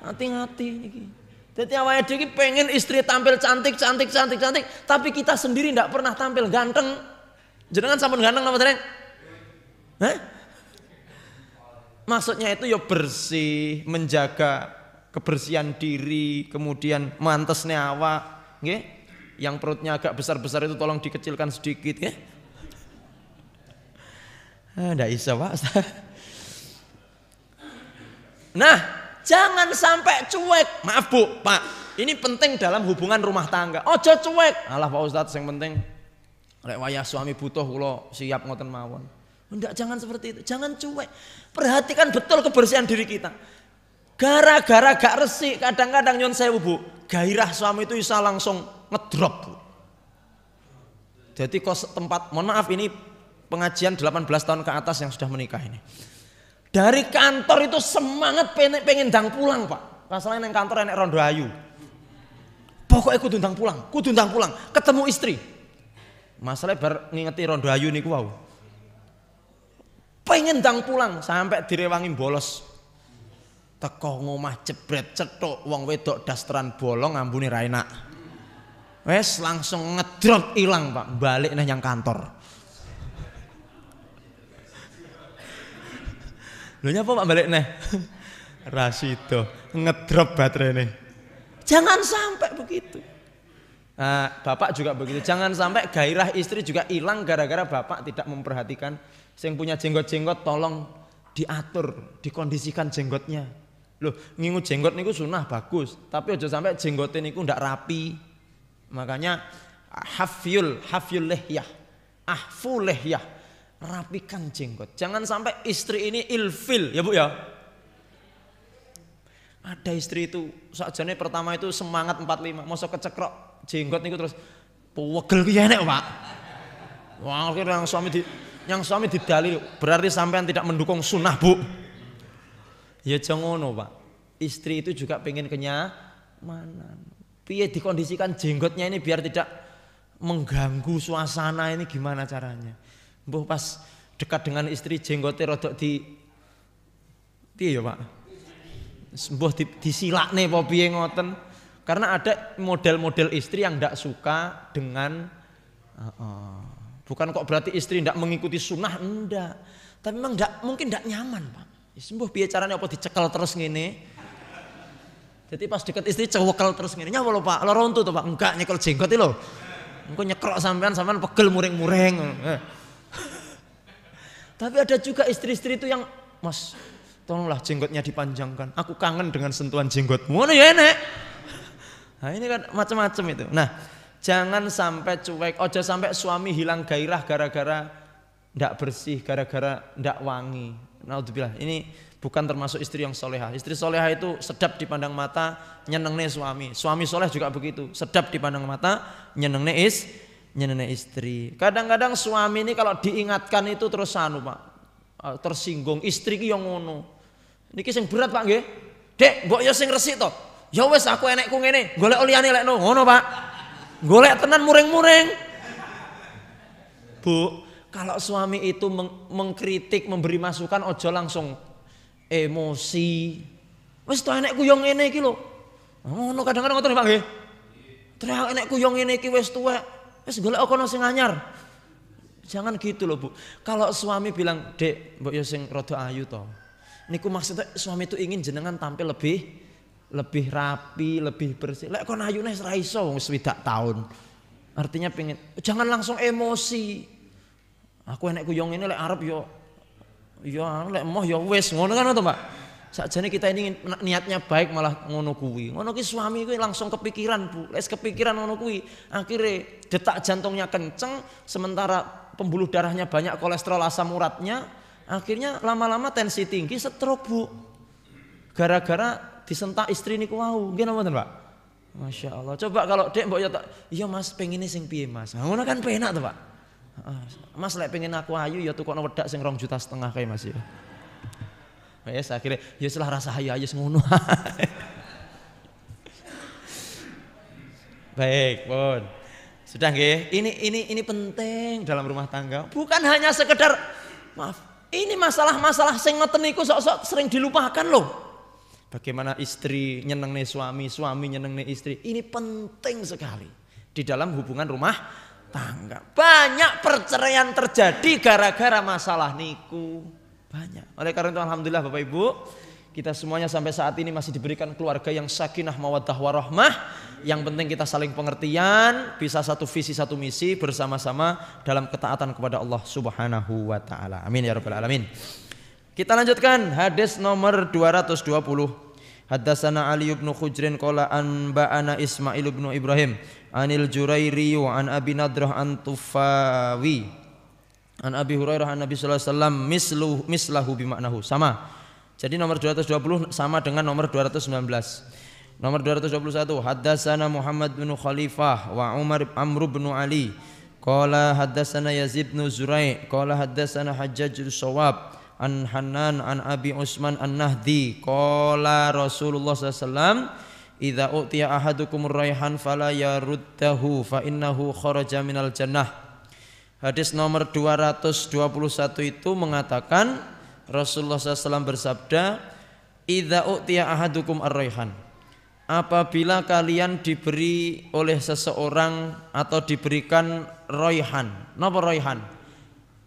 Hati-hati niki. Jadi awake dhewe iki pengen istri tampil cantik, tapi kita sendiri ndak pernah tampil ganteng. Jenengan sampun ganteng napa dereng? Hah? Maksudnya itu ya bersih, menjaga kebersihan diri, kemudian mantesne awak, nggih. Yang perutnya agak besar-besar itu tolong dikecilkan sedikit, nggih. Ndak bisa, Pak. Nah, jangan sampai cuek. Maaf Bu, Pak. Ini penting dalam hubungan rumah tangga. Ojo cuek. Alah Pak Ustadz, yang penting lek wayah suami butuh kula siap ngoten mawon. Enggak, jangan seperti itu. Jangan cuek. Perhatikan betul kebersihan diri kita. Gara-gara gak resik, kadang-kadang nyon sewu Bu, gairah suami itu bisa langsung ngedrop Bu. Jadi kos tempat, mohon maaf ini pengajian 18 tahun ke atas yang sudah menikah ini. Dari kantor itu semangat pengen ndang pulang Pak. Masalahnya yang kantor enek rondo ayu. Pokoknya kudu ndang pulang, ketemu istri. Masalahnya bar ngingeti rondo ayu niku wau. Pengen ndang pulang sampai direwangi bolos. Teko ngomah jebret cetuk wong wedok dasteran bolong ambune ra enak. Wes langsung ngedrop ilang Pak, balik nang yang kantor. Lho nyapa Pak balik neh? Rasido ngedrop baterai nih. Jangan sampai begitu. Nah, bapak juga begitu. Jangan sampai gairah istri juga hilang gara-gara bapak tidak memperhatikan. Yang punya jenggot-jenggot tolong diatur, dikondisikan jenggotnya. Loh, ngingu jenggot niku sunah bagus, tapi aja sampai jenggotnya niku ndak rapi. Makanya hafyul lihyah, ahfu lihyah, rapikan jenggot. Jangan sampai istri ini ilfil, ya Bu ya. Ada istri itu sakjane pertama itu semangat 45, mosok kecekrok jenggot niku terus pegel ki enek, Pak. Wah, akhirnya yang suami didalil berarti sampean tidak mendukung sunnah, Bu. Ya jangan ngono, Pak. Istri itu juga pengen kenyamanan. Piye dikondisikan jenggotnya ini biar tidak mengganggu suasana ini gimana caranya? Mbah pas dekat dengan istri jenggotnya rodok di piye ya, Pak? Mbah disilakne apa piye ngoten. Karena ada model-model istri yang tidak suka dengan bukan kok berarti istri tidak mengikuti sunnah, enggak. Tapi memang mungkin tidak nyaman, Pak. Mbah piye caranya apa dicekel terus ngene. Jadi pas deket istri cewekel terus ngene. Nyapa lho Pak, lara untu to Pak? Enggak, nyekel jenggot lho. Engko nyekrok sampean pegel muring-muring. Tapi ada juga istri-istri itu yang, Mas, tolonglah jenggotnya dipanjangkan. Aku kangen dengan sentuhan jenggotmu. Ngono ya enek. Nah, ini kan macam-macam itu. Nah, jangan sampai cuek, ojo sampai suami hilang gairah gara-gara ndak bersih, gara-gara ndak wangi. Naudzubillah. Ini bukan termasuk istri yang soleha. Istri soleha itu sedap dipandang mata, nyenengne suami. Suami soleh juga begitu, sedap dipandang mata, nyenengne istri. Kadang-kadang suami ini kalau diingatkan itu terus Pak, tersinggung. Istri ki yang ngono. Niki sing berat Pak nggih. Dek, mbok yo sing resik to. Ya wis aku enekku ngene, golek liyane lekno. Ngono Pak. Golek tenan muring-muring. Bu, kalau suami itu mengkritik, memberi masukan, ojo langsung emosi. Wis to enekku yo ngene iki lho. Ngono kadang-kadang ngoten Pak nggih. Terus enekku yo ngene iki wis tuwek. Wis golek kono sing anyar. Jangan gitu loh Bu. Kalau suami bilang, "Dek, mbok yo sing rada ayu to." Niku maksudnya suami itu ingin jenengan tampil lebih rapi, lebih bersih. Lek kon ayune wis ra iso wis 20 tahun. Artinya pengen jangan langsung emosi. Aku enekku yo ngene lek arep yo lek emoh yo wis ngono kan to, Pak. Sakjane kita ini niatnya baik malah ngono kuwi. Ngono ki suami kuwi langsung kepikiran, Bu. Lek kepikiran ngono kuwi, akhirnya detak jantungnya kenceng sementara pembuluh darahnya banyak, kolesterol asam uratnya, akhirnya lama-lama tensi tinggi, stroke Bu. Gara-gara disentak istri niku wau. Nggih napa, Pak? Masya Allah. Coba kalau Dek mbok ya tak, iya Mas pengine sing piye Mas? Nah, ngono kan penak to, Pak. Mas lek pengen aku ayu ya tukokno wedak sing 2,5 juta kae Mas ya. Wes akhirnya ya setelah rasa ayu aja ngono. Baik, Pun. Sudah nggih? Ini penting dalam rumah tangga. Bukan hanya sekedar maaf. Ini masalah-masalah sing ngoten niku sok-sok sering dilupakan loh. Bagaimana istri nyenengne suami, suami nyenengne istri. Ini penting sekali di dalam hubungan rumah tangga. Banyak perceraian terjadi gara-gara masalah niku. Banyak. Oleh karena itu alhamdulillah Bapak Ibu, kita semuanya sampai saat ini masih diberikan keluarga yang sakinah mawaddah warahmah. Yang penting kita saling pengertian, bisa satu visi satu misi bersama-sama dalam ketaatan kepada Allah Subhanahu wa taala. Amin ya rabbal alamin. Kita lanjutkan hadis nomor 220. Haddatsana Ali bin Khujrin qala anba'ana Ismail bin Ibrahim anil Jurairi wa an Abi Nadrah an Tufawi an Abi Hurairah an Nabi sallallahu alaihi wasallam mislahu bimaknahu, sama. Jadi nomor 220 sama dengan nomor 219. Nomor 221 haddatsana Muhammad bin Khalifah wa Amr bin Ali qala haddatsana Yazid bin Zurai qala haddatsana Hajjaj Shawab an Hanan an Abi Usman an-Nahdi qala Rasulullah sallallahu alaihi wasallam idza utiya ahadukumur raihan fala yaruddahu fa innahu kharaja minal jannah. Hadis nomor 221 itu mengatakan Rasulullah SAW bersabda, idza utiya ahadukum ar-raihan, apabila kalian diberi oleh seseorang atau diberikan raihan. Napa raihan?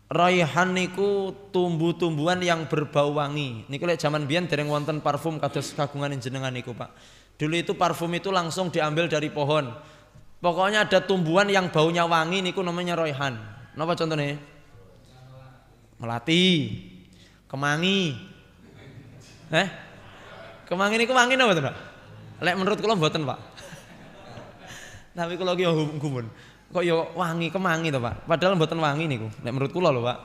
Raihan niku tumbuh-tumbuhan yang berbau wangi. Niku lek zaman biyen dereng wonten parfum kados kagungan jenengan niku, Pak. Dulu itu parfum itu langsung diambil dari pohon. Pokoknya ada tumbuhan yang baunya wangi niku namanya raihan. Napa contohnya? Melati, kemangi. Kemangi niku wangi napa, Pak? Lek menurut kula mboten, Pak. Tapi kula ki yo gumun. Kok yo wangi kemangi to, Pak. Padahal mboten wangi niku. Lek menurut kula lho, Pak.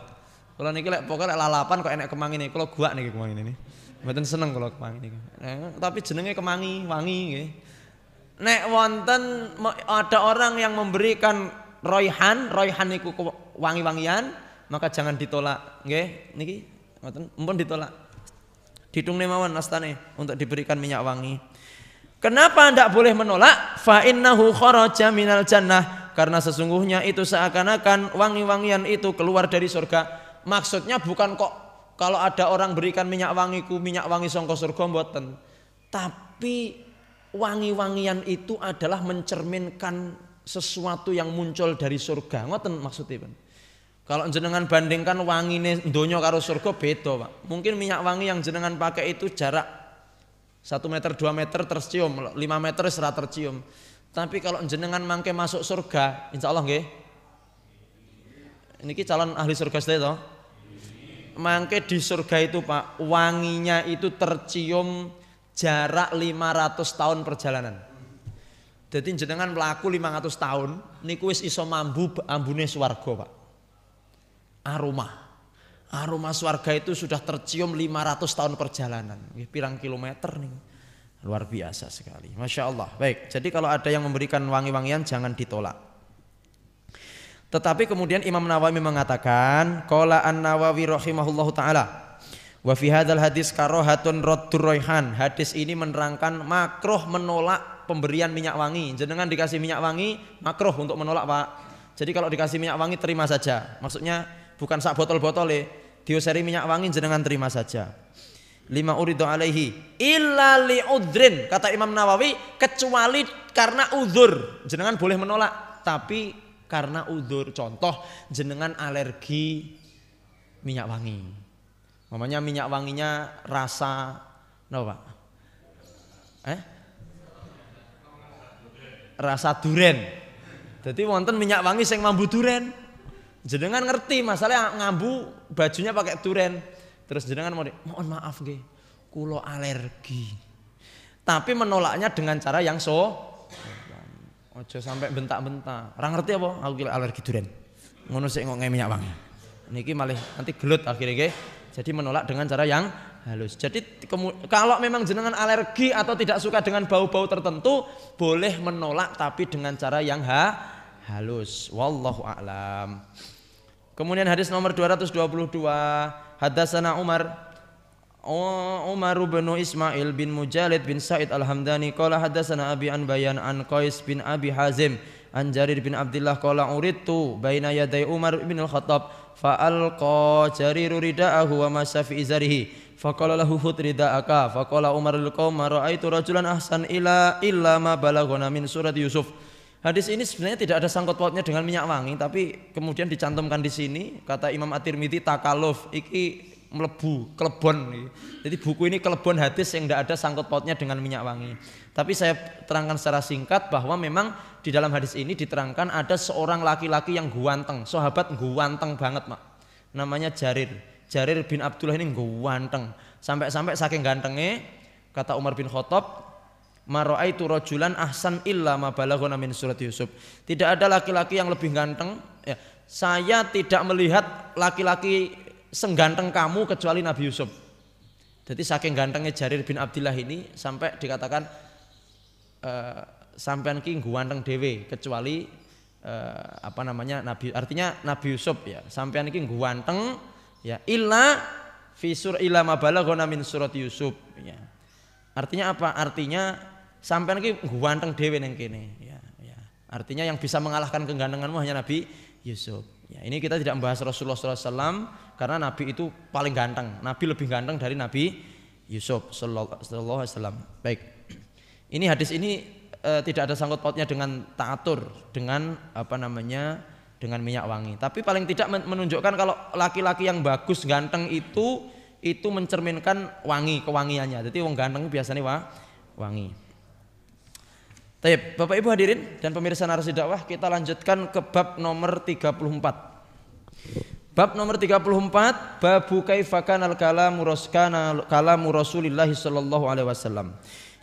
Kula niki lek pokoke lek lalapan kok enek kemangi niku, kula guak niki kemangi niki. Mboten seneng kula kemangi niku. Tapi jenenge kemangi, wangi nggih. Nek wonten ada orang yang memberikan raihan niku wangi-wangian, maka jangan ditolak, nggih. Niki ngoten, mumpun ditolak. Didungne mawon astane untuk diberikan minyak wangi. Kenapa tidak boleh menolak? Fa innahu kharaja minal jannah, karena sesungguhnya itu seakan-akan wangi-wangian itu keluar dari surga. Maksudnya bukan kok kalau ada orang berikan minyak wangi sangka surga mboten. Tapi wangi-wangian itu adalah mencerminkan sesuatu yang muncul dari surga. Ngoten maksudipun. Kalau jenengan bandingkan wangine donya karo surga beda, Pak. Mungkin minyak wangi yang jenengan pakai itu jarak 1 meter 2 meter tercium, 5 meter serat tercium. Tapi kalau jenengan mangke masuk surga, insya Allah nggih. Niki calon ahli surga sedaya toh. Mangke di surga itu, Pak, wanginya itu tercium jarak 500 tahun perjalanan. Jadi jenengan mlaku 500 tahun niku wis iso mambu ambune swarga, Pak. Aroma swarga itu sudah tercium 500 tahun perjalanan. Pirang kilometer nih. Luar biasa sekali. Masya Allah. Baik, jadi kalau ada yang memberikan wangi-wangian jangan ditolak. Tetapi kemudian Imam Nawawi mengatakan, qala An-Nawawi rahimahullahu taala, wa fi hadzal hadis karahatun raddur raihan. Hadis ini menerangkan makruh menolak pemberian minyak wangi. Jenengan dikasih minyak wangi, makruh untuk menolak, Pak. Jadi kalau dikasih minyak wangi terima saja. Maksudnya bukan sak botol-botol diuseri minyak wangi jenengan terima saja. Lima uridu alaihi illa li udrin, kata Imam Nawawi, kecuali karena uzur jenengan boleh menolak, tapi karena uzur. Contoh jenengan alergi minyak wangi. Namanya minyak wanginya rasa Pak? Rasa duren. Jadi wonten minyak wangi sing mambu duren. Jenengan ngerti masalah ngambu bajunya pakai duren. Terus jenengan mohon maaf nggih, kula alergi. Tapi menolaknya dengan cara yang ojo sampai bentak-bentak. Ora ngerti apa? Aku ki alergi duren. Ngono sik kok minyak wangi. Niki malah nanti gelut akhirnya nggih. Jadi menolak dengan cara yang halus. Jadi kalau memang jenengan alergi atau tidak suka dengan bau-bau tertentu, boleh menolak tapi dengan cara yang halus. Wallahu a'lam. Kemudian hadis nomor 222, hadatsana Umar bin Ismail bin Mujalid bin Sa'id Al-Hamdani qala hadatsana Abi an Bayan an Qais bin Abi Hazim an Jarir bin Abdullah qala uritu baina yaday Umar bin Al-Khattab fa alqa Jariru ridaahu wa masa fi izarihi faqala lahu khudh ridaaka faqala Umar al-qaum ra'aitu rajulan ahsan illa ma balaghana min surat Yusuf. Hadis ini sebenarnya tidak ada sangkut pautnya dengan minyak wangi, tapi kemudian dicantumkan di sini, kata Imam At-Tirmidzi takaluf, iki melebu, kelebon. Jadi buku ini kelebon hadis yang tidak ada sangkut pautnya dengan minyak wangi. Tapi saya terangkan secara singkat bahwa memang di dalam hadis ini diterangkan ada seorang laki-laki yang guanteng, sahabat guanteng banget, Mak. Namanya Jarir bin Abdullah ini guanteng. Sampai-sampai saking gantengnya, kata Umar bin Khattab, mara'aitu rajulan ahsan illa ma balaghana min surat Yusuf. Tidak ada laki-laki yang lebih ganteng, ya. Saya tidak melihat laki-laki sengganteng kamu kecuali Nabi Yusuf. Jadi saking gantengnya Jarir bin Abdullah ini sampai dikatakan sampean ki ganteng dhewe kecuali Nabi, artinya Nabi Yusuf ya. Sampean ki ganteng ya illa fi illa ma balaghana min surat Yusuf ya. Artinya apa? Artinya sampean ki ganteng dhewe ning kene ya. Artinya yang bisa mengalahkan kegantenganmu hanya Nabi Yusuf. Ya, ini kita tidak membahas Rasulullah SAW karena Nabi itu paling ganteng. Nabi lebih ganteng dari Nabi Yusuf Sallallahu Alaihi Wasallam. Baik. Ini hadis ini tidak ada sangkut pautnya dengan ta'atur, dengan dengan minyak wangi. Tapi paling tidak menunjukkan kalau laki-laki yang bagus, ganteng itu mencerminkan kewangiannya. Jadi wong ganteng biasanya wangi. Baik, Bapak Ibu hadirin dan pemirsa Narasi Dakwah, kita lanjutkan ke bab nomor 34. Bab nomor 34, babu kaifa kanal kalamu Rasulillah sallallahu alaihi wasallam.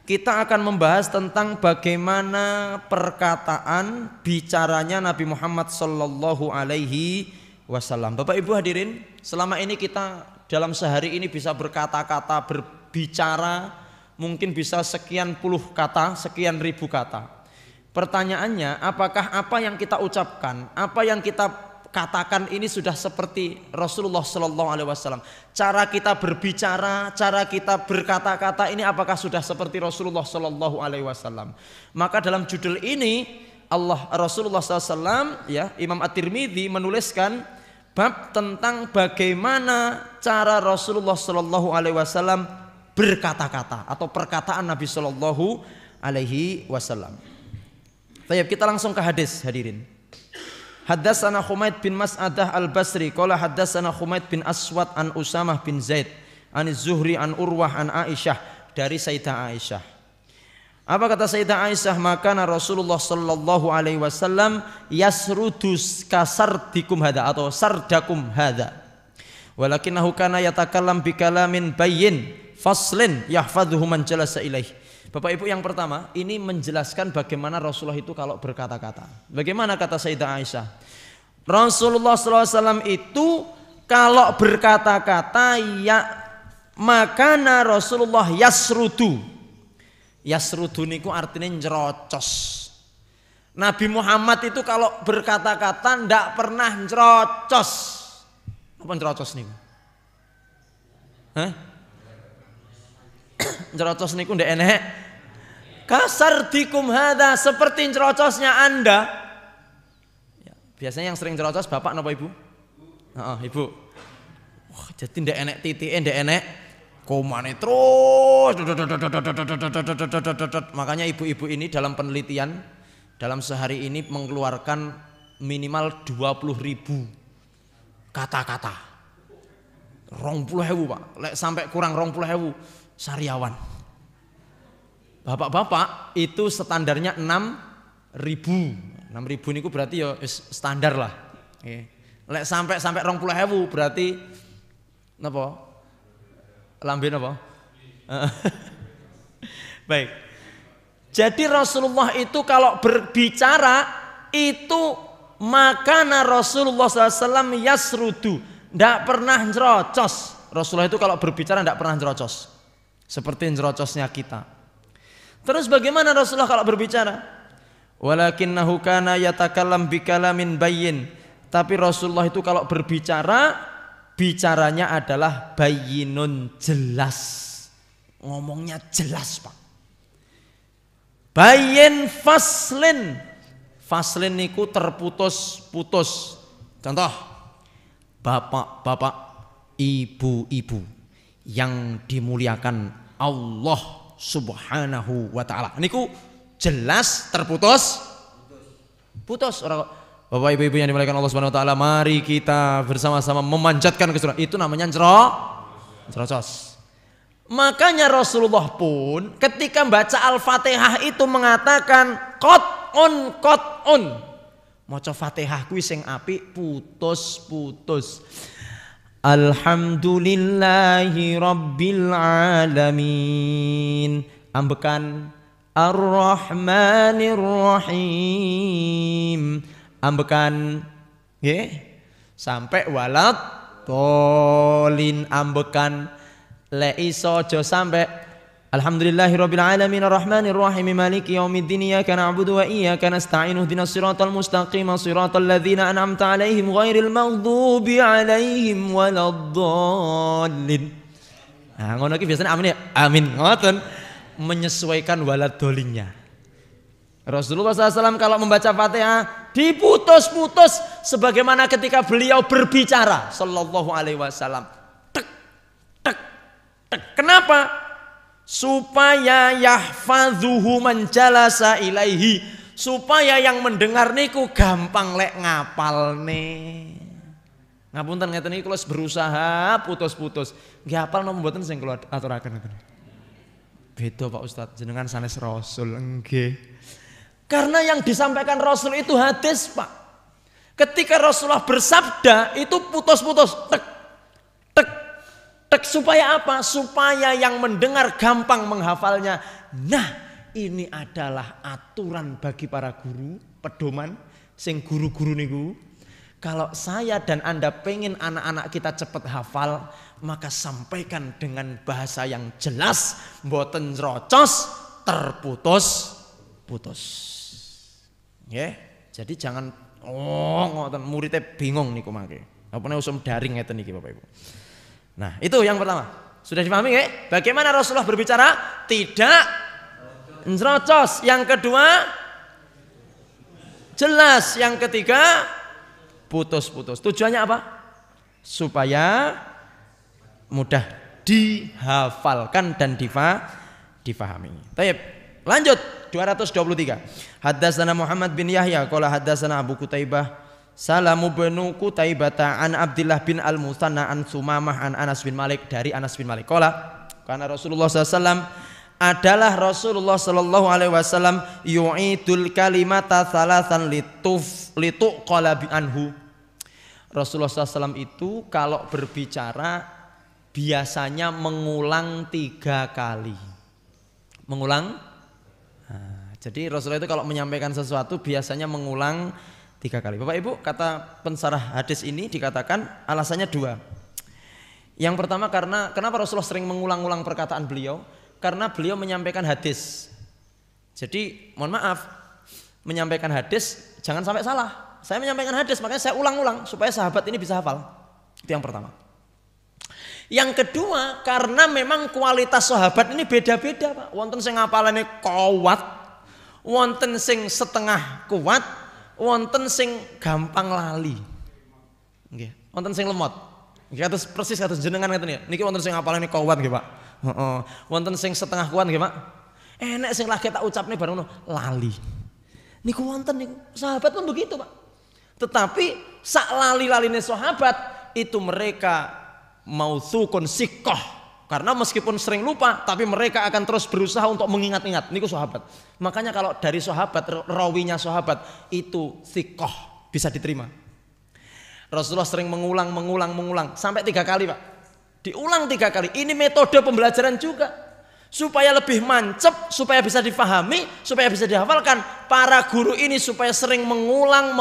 Kita akan membahas tentang bagaimana perkataan bicaranya Nabi Muhammad sallallahu alaihi wasallam. Bapak Ibu hadirin, selama ini kita dalam sehari ini bisa berkata-kata, berbicara, mungkin bisa sekian puluh kata, sekian ribu kata. Pertanyaannya, apakah apa yang kita ucapkan, apa yang kita katakan ini sudah seperti Rasulullah sallallahu alaihi wasallam? Cara kita berbicara, cara kita berkata-kata ini apakah sudah seperti Rasulullah sallallahu alaihi wasallam? Maka dalam judul ini Rasulullah SAW, ya, Imam At-Tirmidzi menuliskan bab tentang bagaimana cara Rasulullah sallallahu alaihi wasallam berkata-kata atau perkataan Nabi sallallahu alaihi wasallam. Baik, kita langsung ke hadis hadirin. Haddatsana Humaid bin Mas'adah Al-Basri qala haddatsana Humaid bin Aswad an Usamah bin Zaid an Zuhri an Urwah an Aisyah, dari Sayyidah Aisyah. Apa kata Sayyidah Aisyah? Maka Rasulullah sallallahu alaihi wasallam yasrudus kasardikum hada atau sardakum hada, walakinahu kana yatakallam bikalamin bayyin faslin yahfadhuhu man jalasa ilaihi. Bapak Ibu, yang pertama ini menjelaskan bagaimana Rasulullah itu kalau berkata-kata. Bagaimana kata Sayyidah Aisyah? Rasulullah SAW itu kalau berkata-kata ya makana Rasulullah yasrudu. Yasrudu niku artinya nyerocos. Nabi Muhammad itu kalau berkata-kata ndak pernah nyerocos. Apa nyerocos niku? Hah? Nyerocos niku ndak enek. Kasardikum hada, seperti nyerocosnya Anda. Ya, biasanya yang sering nyerocos bapak napa ibu? Ibu. Wah, jadi ndak enek titike, ndak enek komane terus. Makanya ibu-ibu ini dalam penelitian dalam sehari ini mengeluarkan minimal 20.000 kata-kata. 20.000 Pak, lek sampai kurang 20.000 sariawan. Bapak-bapak itu standarnya 6.000. 6.000 niku berarti ya standar lah. Lek sampai 20.000 berarti napa? Lambe napa? Baik. Jadi Rasulullah itu kalau berbicara itu makana Rasulullah SAW yasrudu, tidak pernah nyerocos. Rasulullah itu kalau berbicara tidak pernah nyerocos, seperti nyerocosnya kita. Terus bagaimana Rasulullah kalau berbicara? Walakinnahu kana yatakallam bikalamin bayyin. Tapi Rasulullah itu kalau berbicara, bicaranya adalah bayyinun, jelas. Ngomongnya jelas, Pak. Bayyin faslin. Faslin niku terputus-putus. Contoh, bapak-bapak, ibu-ibu yang dimuliakan Allah Subhanahu wa ta'ala. Niku jelas terputus putus. Bapak ibu-ibu yang dimuliakan Allah Subhanahu wa ta'ala, mari kita bersama-sama memanjatkan kesuruhan. Itu namanya nyerocos. Makanya Rasulullah pun ketika baca Al-Fatihah itu mengatakan qot'un. Maca Fatihah kuwi sing apik putus-putus. Alhamdulillahi Rabbil Alamin. Ambekan Ar-Rahmanir Rahim. Ambekan sampai walat tolin. Ambekan le iso aja sampai Alhamdulillahi Rabbil Alamin Ar-Rahmanir Rahim Maliki Yaumiddin Iyyaka na'budu wa iyyaka nasta'in Ihdinas siratal mustaqim siratal ladzina an'amta 'alaihim ghairil maghdubi 'alaihim waladdallin. Nah, ngono iki biasanya amin ya. Amin. Ngoten menyesuaikan waladdolinnya. Rasulullah SAW kalau membaca Fatihah diputus-putus sebagaimana ketika beliau berbicara sallallahu alaihi wasallam. Tek tek tek. Kenapa? supaya yahfadzuhu man jalasa ilaihi, supaya yang mendengar niku gampang lek ngapalne. Ngapunten ngeten iki kula berusaha putus-putus. Nggih hafal napa mboten sing kula aturaken ngeten. Beda Pak Ustadz, jenengan sanes Rasul nggih. Karena yang disampaikan Rasul itu hadis, Pak. Ketika Rasulullah bersabda itu putus-putus, tek tek tek, supaya apa? Supaya yang mendengar gampang menghafalnya. Nah, ini adalah aturan bagi para guru, pedoman sing guru-guru niku. Kalau saya dan Anda pengen anak-anak kita cepat hafal, maka sampaikan dengan bahasa yang jelas, mboten rocos, terputus-putus. Ya, jadi jangan ngoten muridnya bingung niku mangke. Apa usum daring ngeten niki Bapak Ibu. Nah, itu yang pertama. Sudah dipahami ya? Bagaimana Rasulullah berbicara? Tidak rocos. Yang kedua jelas. Yang ketiga putus-putus. Tujuannya apa? Supaya mudah dihafalkan dan difahami. Baik, lanjut 223. Haddatsana Muhammad bin Yahya qala haddatsana Abu Qutaibah Salamu bin Qutaibah an Abdullah bin Al-Musanna an Sumamah an Anas bin Malik, dari Anas bin Malik. Qala karena Rasulullah SAW adalah Rasulullah sallallahu alaihi wasallam yu'idul kalimata salasan lituqala bi anhu. Rasulullah SAW itu kalau berbicara biasanya mengulang 3 kali. Mengulang. Nah, jadi Rasulullah itu kalau menyampaikan sesuatu biasanya mengulang 3 kali. Bapak Ibu, kata pensarah hadis ini dikatakan alasannya 2. Yang pertama karena kenapa Rasulullah sering mengulang-ulang perkataan beliau? Karena beliau menyampaikan hadis. Jadi mohon maaf, menyampaikan hadis jangan sampai salah. Saya menyampaikan hadis, makanya saya ulang-ulang supaya sahabat ini bisa hafal. Itu yang pertama. Yang kedua, karena memang kualitas sahabat ini beda-beda, Pak. Wonten sing ngapalane kuat, wonten sing setengah kuat, wonten sing gampang lali. Nggih, wonten sing lemot. Nggih kados persis kados jenengan ngeten ya. Niki wonten sing ngapalane kuat nggih, Pak. Wonten sing setengah kuat nggih, Pak. Enek sing lagi tak ucapne bareng ngono lali. Niku wonten niku. Sahabat pun begitu, Pak. Tetapi sak lali-laline sahabat itu mereka mautsukun siqah. Karena meskipun sering lupa tapi mereka akan terus berusaha untuk mengingat-ingat. Niku sahabat. Makanya kalau dari sahabat, rawinya sahabat itu siqah, bisa diterima. Rasulullah sering mengulang sampai 3 kali, Pak. Diulang 3 kali. Ini metode pembelajaran juga. Supaya lebih mancep, supaya bisa difahami, supaya bisa dihafalkan. Para guru ini supaya sering mengulang.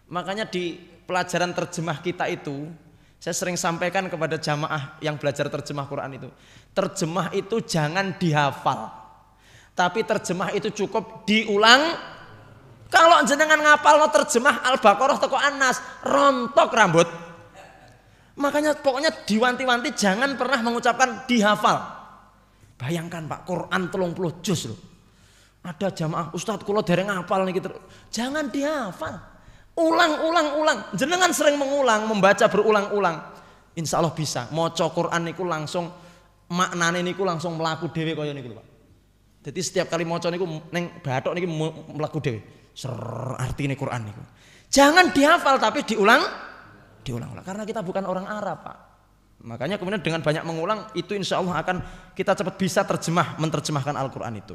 Makanya di pelajaran terjemah kita itu, saya sering sampaikan kepada jamaah yang belajar terjemah Quran itu. Terjemah itu jangan dihafal. Tapi terjemah itu cukup diulang. Kalau jenengan ngapal no terjemah Al-Baqarah teko Anas, rontok rambut. Makanya pokoknya diwanti-wanti jangan pernah mengucapkan dihafal. Bayangkan Pak, Quran 30 juz loh. Ada jamaah, Ustadz kula dereng ngapal nih gitu. Jangan dihafal. Ulang. Jenengan sering mengulang, membaca berulang-ulang. Insya Allah bisa. Maca Quran niku langsung maknane niku langsung mlaku dhewe kaya niku Pak. Jadi setiap kali maca niku ning bathok niki mlaku dhewe. Artine Quran niku. Jangan dihafal tapi diulang karena kita bukan orang Arab, Pak. Makanya kemudian dengan banyak mengulang itu insya Allah akan kita cepat bisa menerjemahkan Al-Quran itu.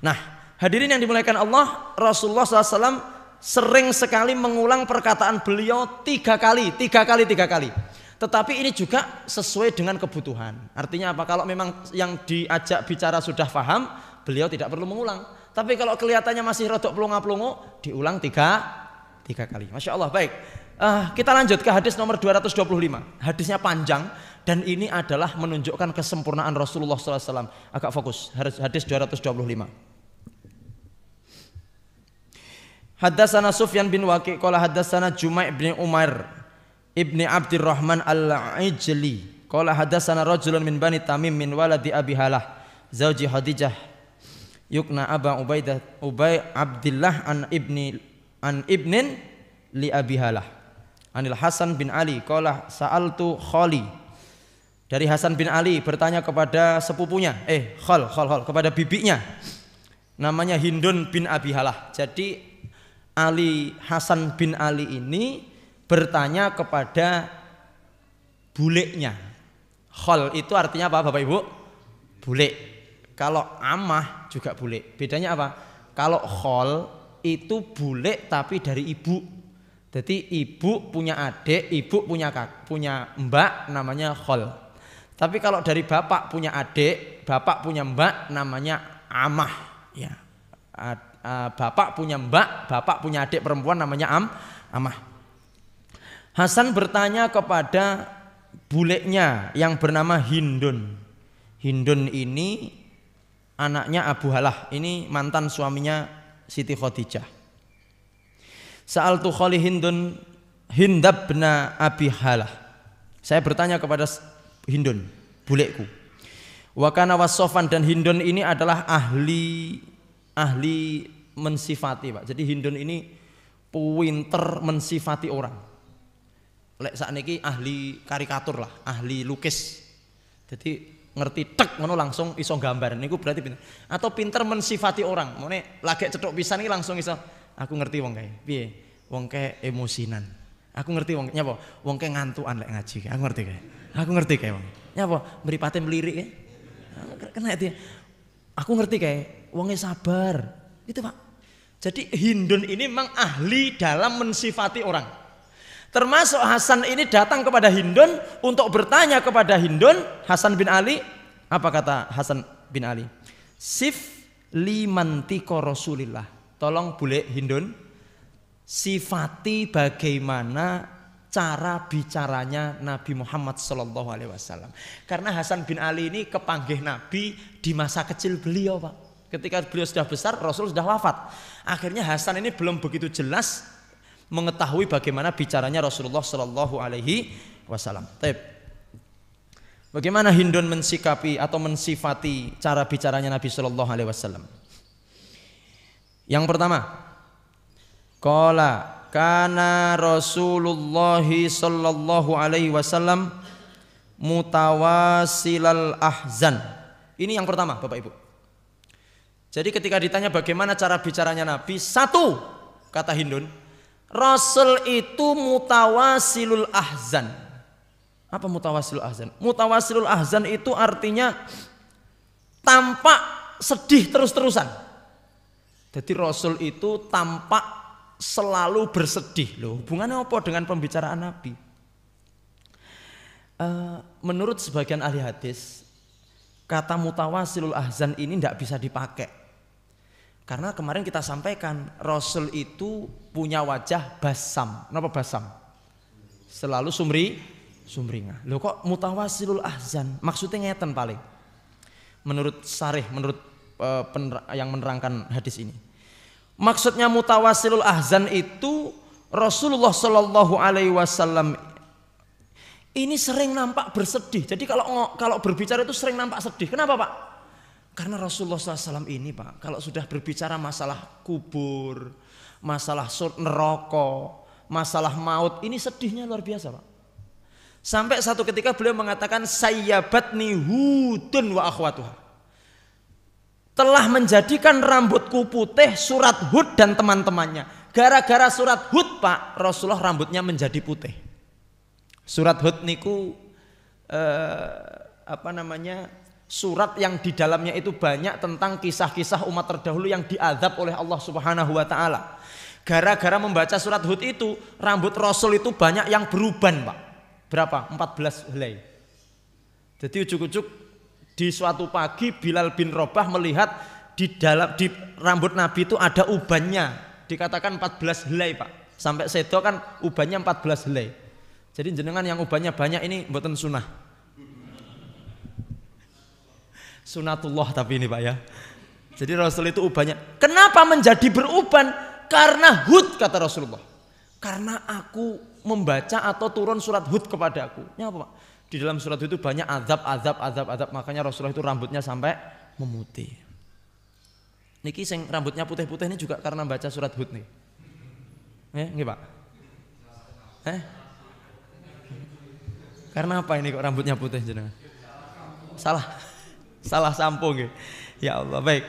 Nah, hadirin yang dimuliakan Allah, Rasulullah SAW sering sekali mengulang perkataan beliau 3 kali. Tetapi ini juga sesuai dengan kebutuhan. Artinya apa? Kalau memang yang diajak bicara sudah paham, beliau tidak perlu mengulang. Tapi kalau kelihatannya masih rodok pelongo-pelongo, diulang 3 kali. Masya Allah, baik. Kita lanjut ke hadis nomor 225. Hadisnya panjang dan ini adalah menunjukkan kesempurnaan Rasulullah SAW. Agak fokus. Hadis 225. Haddatsana Sufyan bin Waqi' qala haddatsana Jumai' bin Umar ibni Abdurrahman al-Ijli qala haddatsana rajulun min Bani Tamim min waladi Abi Halah zauji Khadijah yukna Aba Ubay Abdillah an ibnin li Abi Halah Anil Hasan bin Ali qala sa'altu khali Dari Hasan bin Ali bertanya kepada sepupunya, Khol, kepada bibinya, namanya Hindun bin Abi Halah. Jadi Hasan bin Ali ini bertanya kepada buleknya. Khol itu artinya apa Bapak Ibu? Bulek. Kalau amah juga bulek. Bedanya apa? Kalau khol itu bulek tapi dari ibu. Jadi ibu punya adik, ibu punya mbak namanya khol. Tapi kalau dari bapak punya adik, bapak punya mbak namanya amah. Ya. Bapak punya mbak, bapak punya adik perempuan namanya amah. Hasan bertanya kepada buleknya yang bernama Hindun. Hindun ini anaknya Abu Halah, ini mantan suaminya Siti Khadijah. Sa'altu khali Hindab bin Abi Halah. Saya bertanya kepada Hindun, bulekku. Wa kana wasofan, dan Hindun ini adalah ahli mensifati, Pak. Jadi Hindun ini pinter mensifati orang. Lek sakniki ahli karikatur lah, ahli lukis. Jadi ngerti tek ngono langsung iso gambar. Niku berarti pinter. Atau pinter mensifati orang. Mone lagi cetok pisan iki langsung iso. Aku ngerti wong kae. Piye? Wong kae emosinan. Aku ngerti wong nyapa? Wong kae ngantukan lek ngaji. Aku ngerti kae. Aku ngerti kae wong. Nyapa? Mripate mlirik kae. Kena dia. Aku ngerti kae. Wonge sabar. Itu Pak. Jadi Hindun ini memang ahli dalam mensifati orang. Termasuk Hasan ini datang kepada Hindun untuk bertanya kepada Hindun, Hasan bin Ali. Apa kata Hasan bin Ali? Sif limantiko Rasulillah. Tolong bulek Hindun, sifati bagaimana cara bicaranya Nabi Muhammad SAW. Karena Hasan bin Ali ini kepanggih Nabi di masa kecil beliau, Pak. Ketika beliau sudah besar, Rasul sudah wafat. Akhirnya Hasan ini belum begitu jelas mengetahui bagaimana bicaranya Rasulullah SAW. Bagaimana Hindun mensikapi atau mensifati cara bicaranya Nabi SAW? Yang pertama, qala kana Rasulullah SAW mutawasilal ahzan. Ini yang pertama, Bapak Ibu. Jadi ketika ditanya bagaimana cara bicaranya Nabi, satu kata Hindun, Rasul itu mutawasilul ahzan. Apa mutawasilul ahzan? Mutawasilul ahzan itu artinya tampak sedih terus-terusan. Jadi Rasul itu tampak selalu bersedih. Loh, hubungannya apa dengan pembicaraan Nabi? Menurut sebagian ahli hadis, kata mutawasilul ahzan ini tidak bisa dipakai. Karena kemarin kita sampaikan Rasul itu punya wajah basam. Kenapa basam? Selalu sumringah. Loh kok mutawasilul ahzan? Maksudnya ngeten paling. Menurut Sarih, menurut yang menerangkan hadis ini. Maksudnya mutawasilul ahzan itu Rasulullah Shallallahu Alaihi Wasallam ini sering nampak bersedih. Jadi kalau berbicara itu sering nampak sedih. Kenapa Pak? Karena Rasulullah SAW ini Pak, kalau sudah berbicara masalah kubur, masalah neraka, masalah maut, ini sedihnya luar biasa Pak. Sampai satu ketika beliau mengatakan sayyabatni Hudun wa akhwatuha. Telah menjadikan rambutku putih surat Hud dan teman-temannya. Gara-gara surat Hud Pak, Rasulullah rambutnya menjadi putih. Surat Hud niku surat yang di dalamnya itu banyak tentang kisah-kisah umat terdahulu yang diazab oleh Allah Subhanahu wa taala. Gara-gara membaca surat Hud itu, rambut Rasul itu banyak yang beruban, Pak. Berapa? 14 helai. Jadi ujuk-ujuk di suatu pagi Bilal bin Rabah melihat di rambut Nabi itu ada ubannya. Dikatakan 14 helai, Pak. Sampai sedo kan ubannya 14 helai. Jadi jenengan yang ubannya banyak ini mboten sunah. Sunatullah tapi ini Pak ya. Jadi Rasul itu ubannya. Kenapa menjadi beruban? Karena Hud kata Rasulullah. Karena aku membaca atau turun surat Hud kepada aku. Ini apa Pak? Di dalam surat itu banyak azab. Makanya Rasulullah itu rambutnya sampai memutih. Niki sing rambutnya putih-putih ini juga karena baca surat Hud nih. Nggih Pak? Karena apa ini kok rambutnya putih jenengan? Salah sampo nggih. Ya Allah, baik.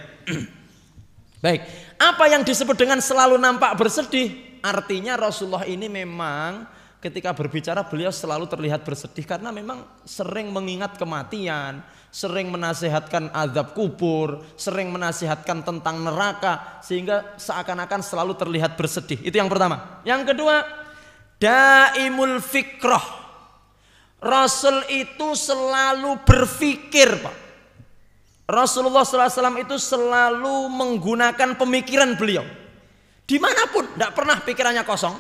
Baik. Apa yang disebut dengan selalu nampak bersedih? Artinya Rasulullah ini memang ketika berbicara beliau selalu terlihat bersedih karena memang sering mengingat kematian, sering menasihatkan azab kubur, sering menasihatkan tentang neraka sehingga seakan-akan selalu terlihat bersedih. Itu yang pertama. Yang kedua, daimul fikrah. Rasul itu selalu berpikir, Pak. Rasulullah SAW itu selalu menggunakan pemikiran beliau. Dimanapun, tidak pernah pikirannya kosong,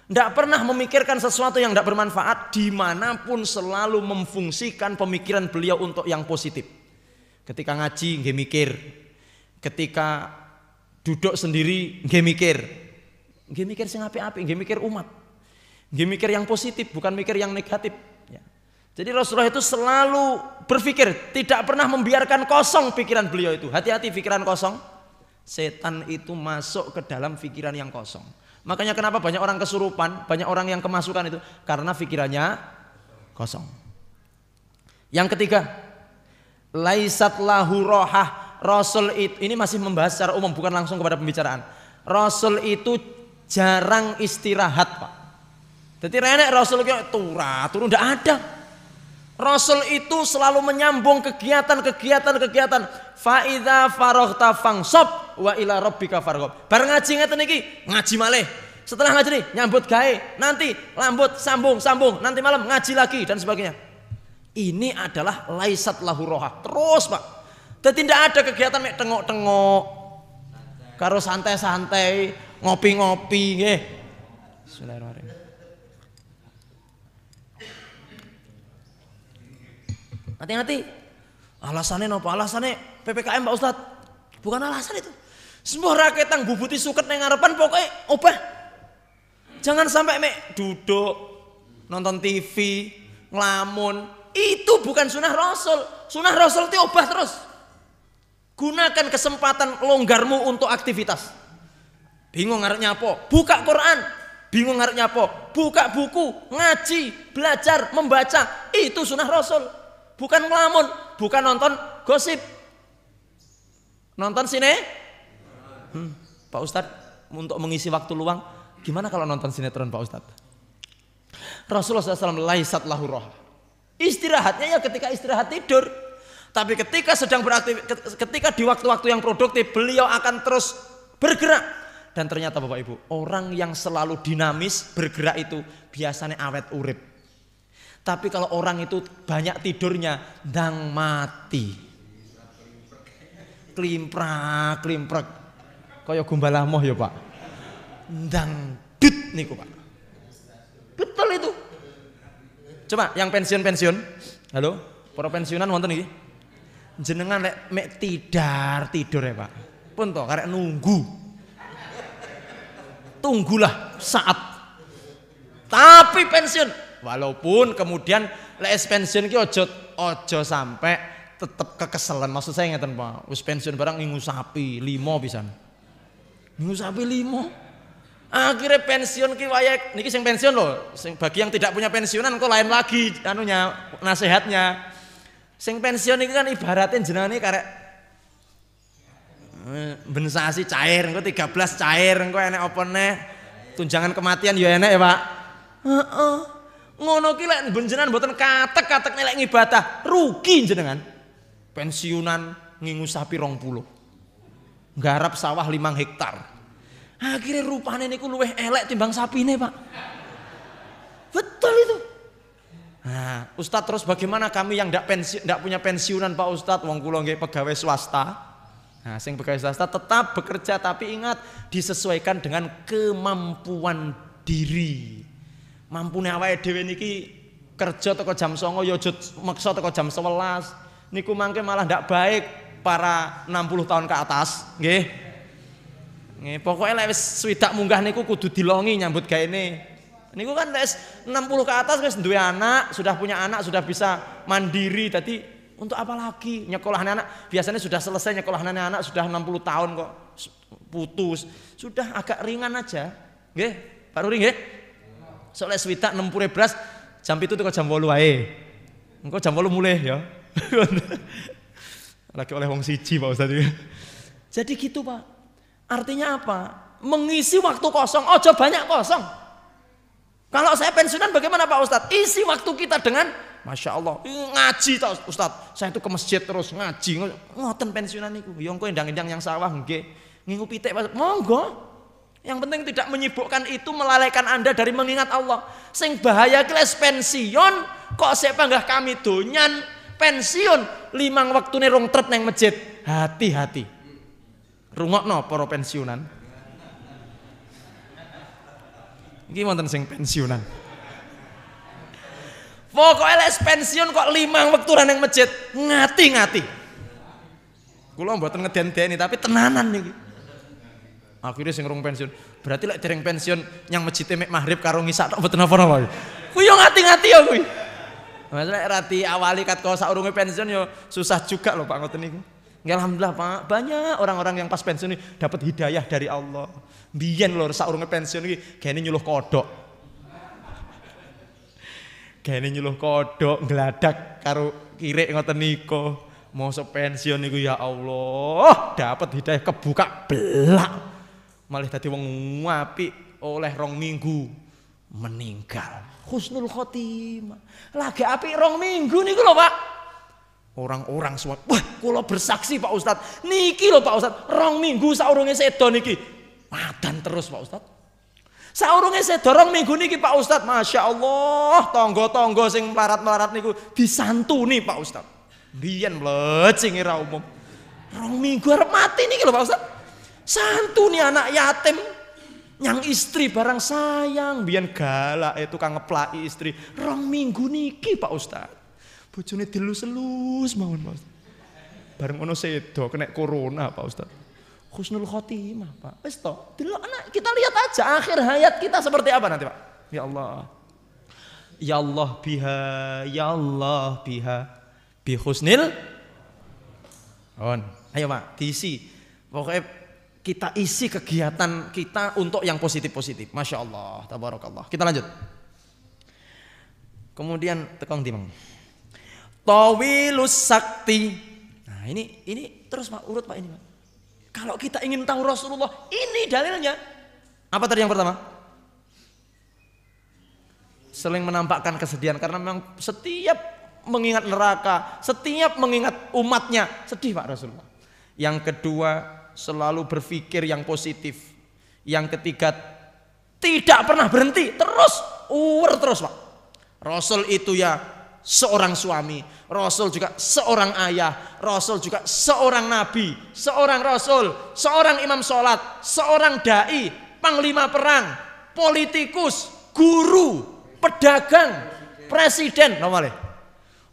tidak pernah memikirkan sesuatu yang tidak bermanfaat. Dimanapun selalu memfungsikan pemikiran beliau untuk yang positif. Ketika ngaji, nggih mikir. Ketika duduk sendiri, nggih mikir. Nggih mikir sing apik-apik, nggih mikir umat. Nggih mikir yang positif, bukan mikir yang negatif. Jadi Rasulullah itu selalu berpikir, tidak pernah membiarkan kosong pikiran beliau itu. Hati-hati pikiran kosong. Setan itu masuk ke dalam pikiran yang kosong. Makanya kenapa banyak orang kesurupan, banyak orang yang kemasukan itu karena pikirannya kosong. Yang ketiga, laisat lahu rohah. Rasul itu, ini masih membahas secara umum, bukan langsung kepada pembicaraan. Rasul itu jarang istirahat, Pak. Jadi renek Rasul itu turun tidak ada. Rasul itu selalu menyambung kegiatan. Fa idza faraghta fangsab wa ila rabbika farghab. Bar ngaji ngeten iki, ngaji malih. Setelah ngaji nih nyambut gawe, nanti lambut sambung, nanti malam ngaji lagi dan sebagainya. Ini adalah laisat lahu roha. Terus, Pak. Jadi tidak ada kegiatan mek tengok-tengok. Karo santai-santai, ngopi-ngopi nggih. Bismillahirrahmanirrahim. Hati-hati. Alasannya nopo? Alasannya PPKM Pak Ustadz. Bukan alasan itu. Semua rakyat yang bubuti suket nang ngarepan pokoknya obah. Jangan sampai mek duduk nonton TV, ngelamun. Itu bukan sunnah Rasul. Sunnah Rasul itu obah terus. Gunakan kesempatan longgarmu untuk aktivitas. Bingung ngarepnya apa? Buka Quran. Bingung ngarepnya apa? Buka buku, ngaji, belajar, membaca. Itu sunnah Rasul. Bukan ngelamun, bukan nonton gosip, nonton sine. Pak Ustadz, untuk mengisi waktu luang, gimana kalau nonton sinetron Pak Ustadz? Rasulullah SAW laisat lahu roh. Istirahatnya ya ketika istirahat tidur. Tapi ketika sedang ketika di waktu-waktu yang produktif, beliau akan terus bergerak. Dan ternyata Bapak Ibu, orang yang selalu dinamis bergerak itu biasanya awet urip. Tapi kalau orang itu banyak tidurnya, ndang mati. Klimprak. Kaya gumbalah moh ya Pak. Ndang dut niku Pak. Betul itu. Coba yang pensiun. Halo, para pensiunan wonten iki. Jenengan lek mek tidur ya Pak. Pun to karek nunggu. Tunggulah saat. Tapi pensiun. Walaupun kemudian les pensiun ki ojo sampai tetep kekeselan. Maksud saya ngeten Pak, wis pensiun barang ngingu sapi 5 pisan. Ngingu sapi 5. Akhirnya pensiun ki wayahe niki sing pensiun loh. Sing bagi yang tidak punya pensiunan kok lain lagi anunya nasihatnya. Sing pensiun iki kan ibaratnya jenenge karek bensasi cair, engko 13 cair, engko enek apa neh. Tunjangan kematian ya enek ya Pak. Heeh. Ngono ki lek jenengan mboten katek nilai ibadah, rugi jenengan. Pensiunan ngingu sapi 20. Nggarap sawah 5 hektar. Akhirnya rupane niku luweh elek timbang sapine, Pak. Betul itu. Nah, Ustadz terus bagaimana kami yang ndak punya pensiunan Pak Ustadz, wong kula nggih pegawai swasta. Nah, sing pegawai swasta tetap bekerja tapi ingat disesuaikan dengan kemampuan diri. Mampune awake dhewe niki kerja teko jam 09.00 ya aja meksa teko jam 11. Niku mangke malah ndak baik para 60 tahun ke atas, nggih. Nggih, pokoke lek wis swidak munggah niku kudu dilongi nyambut gaene. Niku kan wis 60 ke atas wis duwe anak, sudah punya anak, sudah bisa mandiri. Jadi untuk apa lagi nyekolahane anak? Biasanya sudah selesai nyekolahane anak sudah 60 tahun kok putus. Sudah agak ringan aja. Nggih, Pak Ruri nggih. Soalnya swidak 60 belas Jam 7 teko jam 8 wae. Engko jam 8 mulai ya. Lagi oleh wong siji Pak Ustaz. Jadi gitu Pak. Artinya apa? Mengisi waktu kosong, ojo banyak kosong. Kalau saya pensiunan bagaimana Pak Ustadz? Isi waktu kita dengan Masya Allah ngaji tau Ustadz. Saya itu ke masjid terus ngaji. Ngoten pensiunan itu. Yang kau endang-endang yang sawah nggih. Ngingu pitik monggo. Yang penting tidak menyibukkan itu melalaikan Anda dari mengingat Allah. Sing bahaya kelas pensiun kok saya panggah kami donyan pensiun 5 waktune rong tret nang masjid. Hati-hati. Rungokno para pensiunan. Iki wonten sing pensiunan. Pokoknya les pensiun kok 5 wektu nang masjid, ngati-ngati. Kula mboten ngeden-deni tapi tenanan niki. Akhirnya sing rung pensiun, berarti lek dereng pensiun yang masjid mek maghrib karo ngisa tok mboten apa-apa. Kuwi yo ngati-ngati ya kuwi. Maksudnya rati awali kat kok saurunge pensiun yo susah juga loh Pak ngoten niku. Alhamdulillah Pak, banyak orang-orang yang pas pensiun ini dapat hidayah dari Allah. Biyen lho saurunge pensiun iki gene nyuluh kodok. Gene nyuluh kodok ngladak karo kirek ngoten niku. Mosok pensiun niku ya Allah, dapat hidayah kebuka belak. Malah dadi wong apik oleh 2 minggu meninggal. Husnul khotimah. Lagi apik 2 minggu niku lho Pak. Orang-orang semua, wah kula bersaksi Pak Ustadz, niki lho Pak Ustadz, 2 minggu saurunge sedo niki. Madan terus Pak Ustadz. Saurunge sedo 2 minggu niki Pak Ustadz, Masya Allah, tonggo-tonggo sing melarat-melarat niku disantuni Pak Ustadz. Biyen mlecing ora umum. 2 minggu arep mati niki lho Pak Ustadz. Santuni anak yatim. Yang istri barang sayang, biyen galak tukang ngeplaki istri. 2 minggu niki Pak Ustadz. Bojone dilus-elus mawon Pak Ustadz. Bareng ono sedo kena corona Pak Ustadz. Husnul khotimah Pak. Wis to, delok anak kita lihat aja akhir hayat kita seperti apa nanti Pak. Ya Allah. Ya Allah biha, ya Allah biha. Bi husnil. On. Ayo Pak, diisi. Pokoknya kita isi kegiatan kita untuk yang positif-positif. Masya Allah, tabarakallah. Kita lanjut. Kemudian tekong timang. Tawilus sakti. Nah ini terus Pak urut Pak ini Pak. Kalau kita ingin tahu Rasulullah, ini dalilnya. Apa tadi yang pertama? Sering menampakkan kesedihan karena memang setiap mengingat neraka, setiap mengingat umatnya sedih Pak Rasulullah. Yang kedua selalu berpikir yang positif. Yang ketiga tidak pernah berhenti, terus terus Pak. Rasul itu ya seorang suami, Rasul juga seorang ayah, Rasul juga seorang nabi, seorang rasul, seorang imam sholat, seorang dai, panglima perang, politikus, guru, pedagang, presiden, nomale.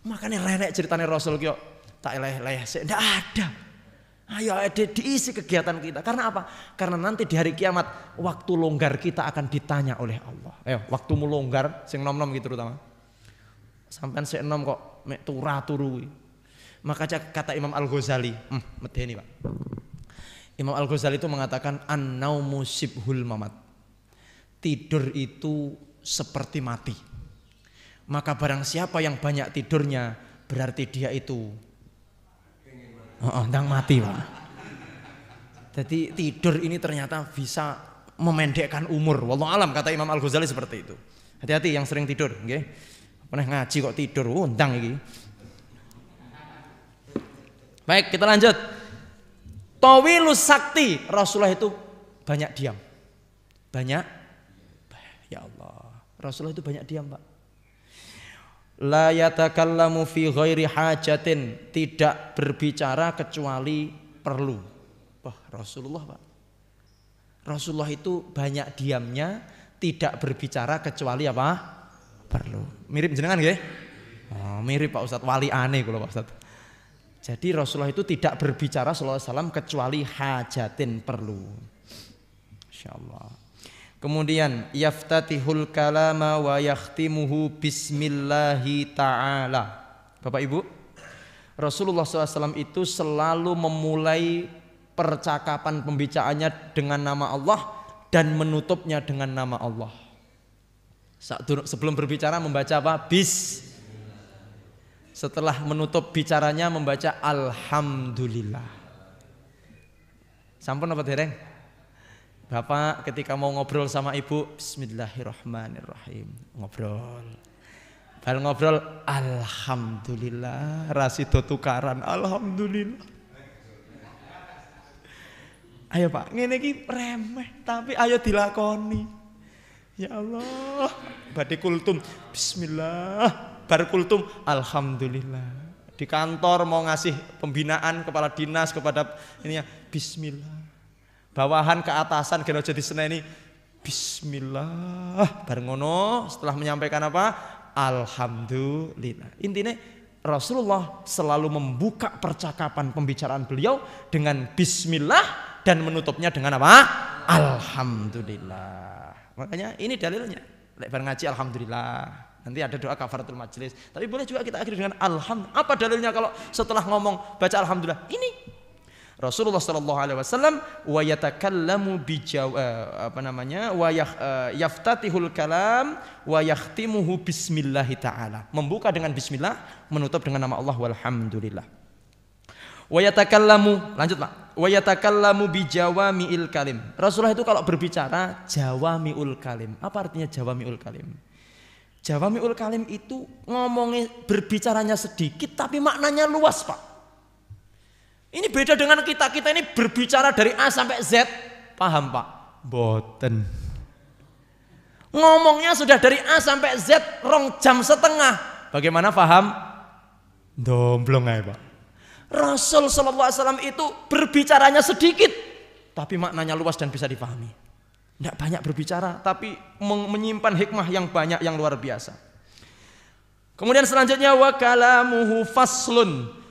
Makanya renek ceritanya Rasul kyo tak eleh-eleh, tidak ada. Ayo diisi kegiatan kita. Karena apa? Karena nanti di hari kiamat waktu longgar kita akan ditanya oleh Allah. Ayo, waktumu longgar, sing nom-nom gitu terutama. Sampai sik enom kok mek turu. Maka kata Imam Al-Ghazali, medeni Pak. Imam Al-Ghazali itu mengatakan an-naumu sibhul mamat. Tidur itu seperti mati. Maka barang siapa yang banyak tidurnya berarti dia itu ndang mati Pak. Jadi tidur ini ternyata bisa memendekkan umur. Wallahu alam kata Imam Al-Ghazali seperti itu. Hati-hati yang sering tidur, nggih. Pernah ngaji kok tidur, undang iki. Baik, kita lanjut. Tawilus sakti, Rasulullah itu banyak diam. Banyak ya Allah. Rasulullah itu banyak diam, Pak. La yatakallamu fi ghairi hajatin, tidak berbicara kecuali perlu. Wah, Rasulullah, Pak. Rasulullah itu banyak diamnya, tidak berbicara kecuali apa? Perlu. Mirip jenengan nggih? Oh, mirip Pak Ustadz, wali aneh kula Pak Ustadz. Jadi Rasulullah itu tidak berbicara sallallahu alaihi wasallam kecuali hajatin perlu. Insyaallah. Kemudian yaftatihul kalama wa yakhtimuhu bismillahi ta'ala. Bapak Ibu, Rasulullah SAW itu selalu memulai percakapan pembicaraannya dengan nama Allah dan menutupnya dengan nama Allah. Sebelum berbicara membaca apa? Setelah menutup bicaranya membaca alhamdulillah. Sampun apa dereng? Bapak ketika mau ngobrol sama ibu, bismillahirrahmanirrahim, ngobrol. Bal ngobrol, alhamdulillah, rasido tukaran, alhamdulillah. Ayo Pak, ngene iki remeh, tapi ayo dilakoni. Ya Allah, badhe kultum, bismillah, bar kultum, alhamdulillah. Di kantor mau ngasih pembinaan kepala dinas kepada ini ya, bismillah. Bawahan ke atasan kena jadi seneni, bismillah. Bar ngono, setelah menyampaikan apa? Alhamdulillah. Intinya Rasulullah selalu membuka percakapan pembicaraan beliau dengan bismillah dan menutupnya dengan apa? Alhamdulillah. Makanya ini dalilnya. Lek bar ngaji alhamdulillah. Nanti ada doa kafaratul majelis. Tapi boleh juga kita akhiri dengan alhamdulillah. Apa dalilnya kalau setelah ngomong baca alhamdulillah? Ini Rasulullah sallallahu alaihi wasallam wa yatakallamu yaftatihul kalam wa yakhtimuhu bismillah taala. Membuka dengan bismillah, menutup dengan nama Allah walhamdulillah. Wa yatakallamu, lanjut Pak. Wa yatakallamu bijawami'il kalim. Rasulullah itu kalau berbicara jawami'ul kalim. Apa artinya jawami'ul kalim? Jawami'ul kalim itu ngomongnya berbicaranya sedikit tapi maknanya luas Pak. Ini beda dengan kita ini berbicara dari A sampai Z, paham Pak? Boten. Ngomongnya sudah dari A sampai Z 2 jam setengah. Bagaimana paham? Domblong aja Pak. Rasul sallallahu alaihi wasallam itu berbicaranya sedikit tapi maknanya luas dan bisa dipahami. Tidak banyak berbicara tapi menyimpan hikmah yang banyak yang luar biasa. Kemudian selanjutnya wa kalamuhu faslun.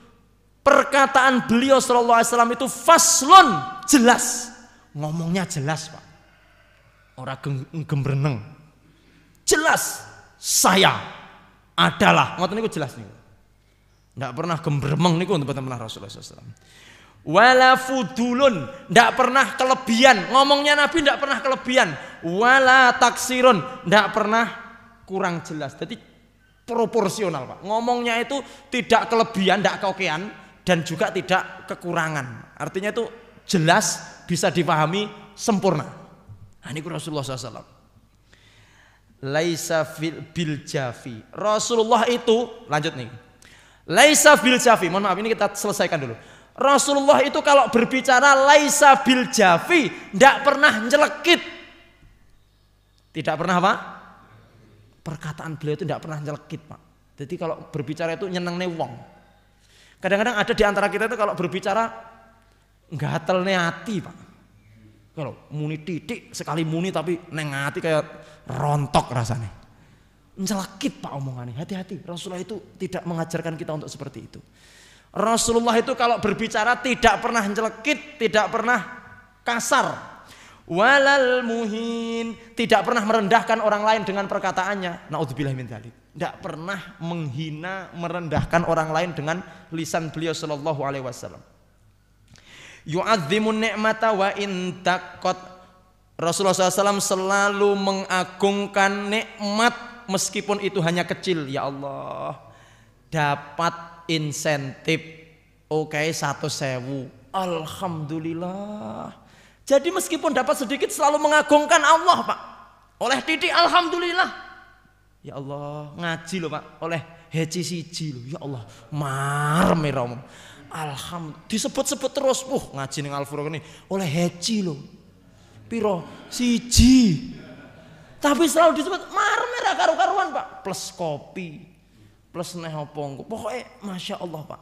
Perkataan beliau sallallahu alaihi wasallam itu faslun, jelas. Ngomongnya jelas Pak. Orang gembreneng. Jelas saya adalah. Ngoten niku jelas niku. Ndak pernah gembremeng niku untuk teman Rasulullah SAW. Wala fudulun, ndak pernah kelebihan. Ngomongnya Nabi ndak pernah kelebihan. Wala taksirun, ndak pernah kurang jelas. Jadi proporsional Pak. Ngomongnya itu tidak kelebihan, ndak keokean dan juga tidak kekurangan. Artinya itu jelas, bisa dipahami, sempurna. Nah ini Rasulullah SAW. Laisa bil jafi. Rasulullah itu, lanjut nih. Laisa bil jafi. Mohon maaf ini kita selesaikan dulu. Rasulullah itu kalau berbicara laisa bil jafi, tidak pernah nyelekit. Tidak pernah apa? Perkataan beliau itu tidak pernah nyelekit Pak. Jadi kalau berbicara itu nyenengne wong. Kadang-kadang ada di antara kita itu kalau berbicara ngatelne hati Pak. Kalau muni titik sekali muni tapi neng hati kayak rontok rasanya. Nyelekit Pak omongannya. Hati-hati. Rasulullah itu tidak mengajarkan kita untuk seperti itu. Rasulullah itu kalau berbicara tidak pernah nyelekit, tidak pernah kasar. Walal muhin, tidak pernah merendahkan orang lain dengan perkataannya. Naudzubillah min dzalik. Tidak pernah menghina, merendahkan orang lain dengan lisan beliau sallallahu alaihi wasallam. Yu'adzimun ni'mata wa in taqqat. Rasulullah SAW selalu mengagungkan nikmat meskipun itu hanya kecil. Ya Allah, dapat insentif oke 1.000. Alhamdulillah. Jadi meskipun dapat sedikit selalu mengagungkan Allah Pak. Oleh titik alhamdulillah. Ya Allah, ngaji loh Pak, oleh heci siji loh. Ya Allah, marmerom. Alhamdulillah, disebut-sebut terus. Ngaji ning Al-Furqan ini oleh heci loh. Piro? Siji. Tapi selalu disebut marmer karu-karuan Pak. Plus kopi, plus neh opong. Pokoknya Masya Allah Pak.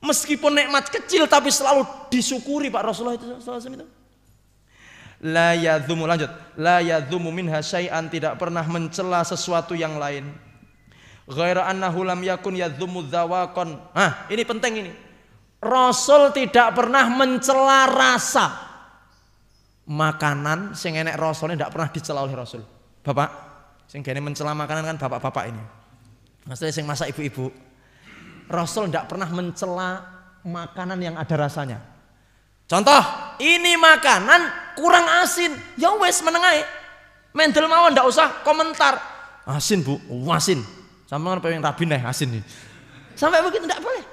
Meskipun nikmat kecil tapi selalu disyukuri Pak Rasulullah itu SAW itu. La yadzumu, lanjut. La yadzumu minha syai'an, tidak pernah mencela sesuatu yang lain. Ghaira annahu lam yakun yadzumu dzawaqan. Ini penting ini. Rasul tidak pernah mencela rasa. Makanan sing enek rasane tidak pernah dicela oleh Rasul. Bapak, sing gene mencela makanan kan bapak-bapak ini. Maksudnya sing masak ibu-ibu. Rasul tidak pernah mencela makanan yang ada rasanya. Contoh, ini makanan kurang asin, ya wes menengai. Mendel mawon ndak usah komentar. Asin Bu, asin. Sampeyan pengen rabi nih asin nih. Sampai begitu ndak boleh.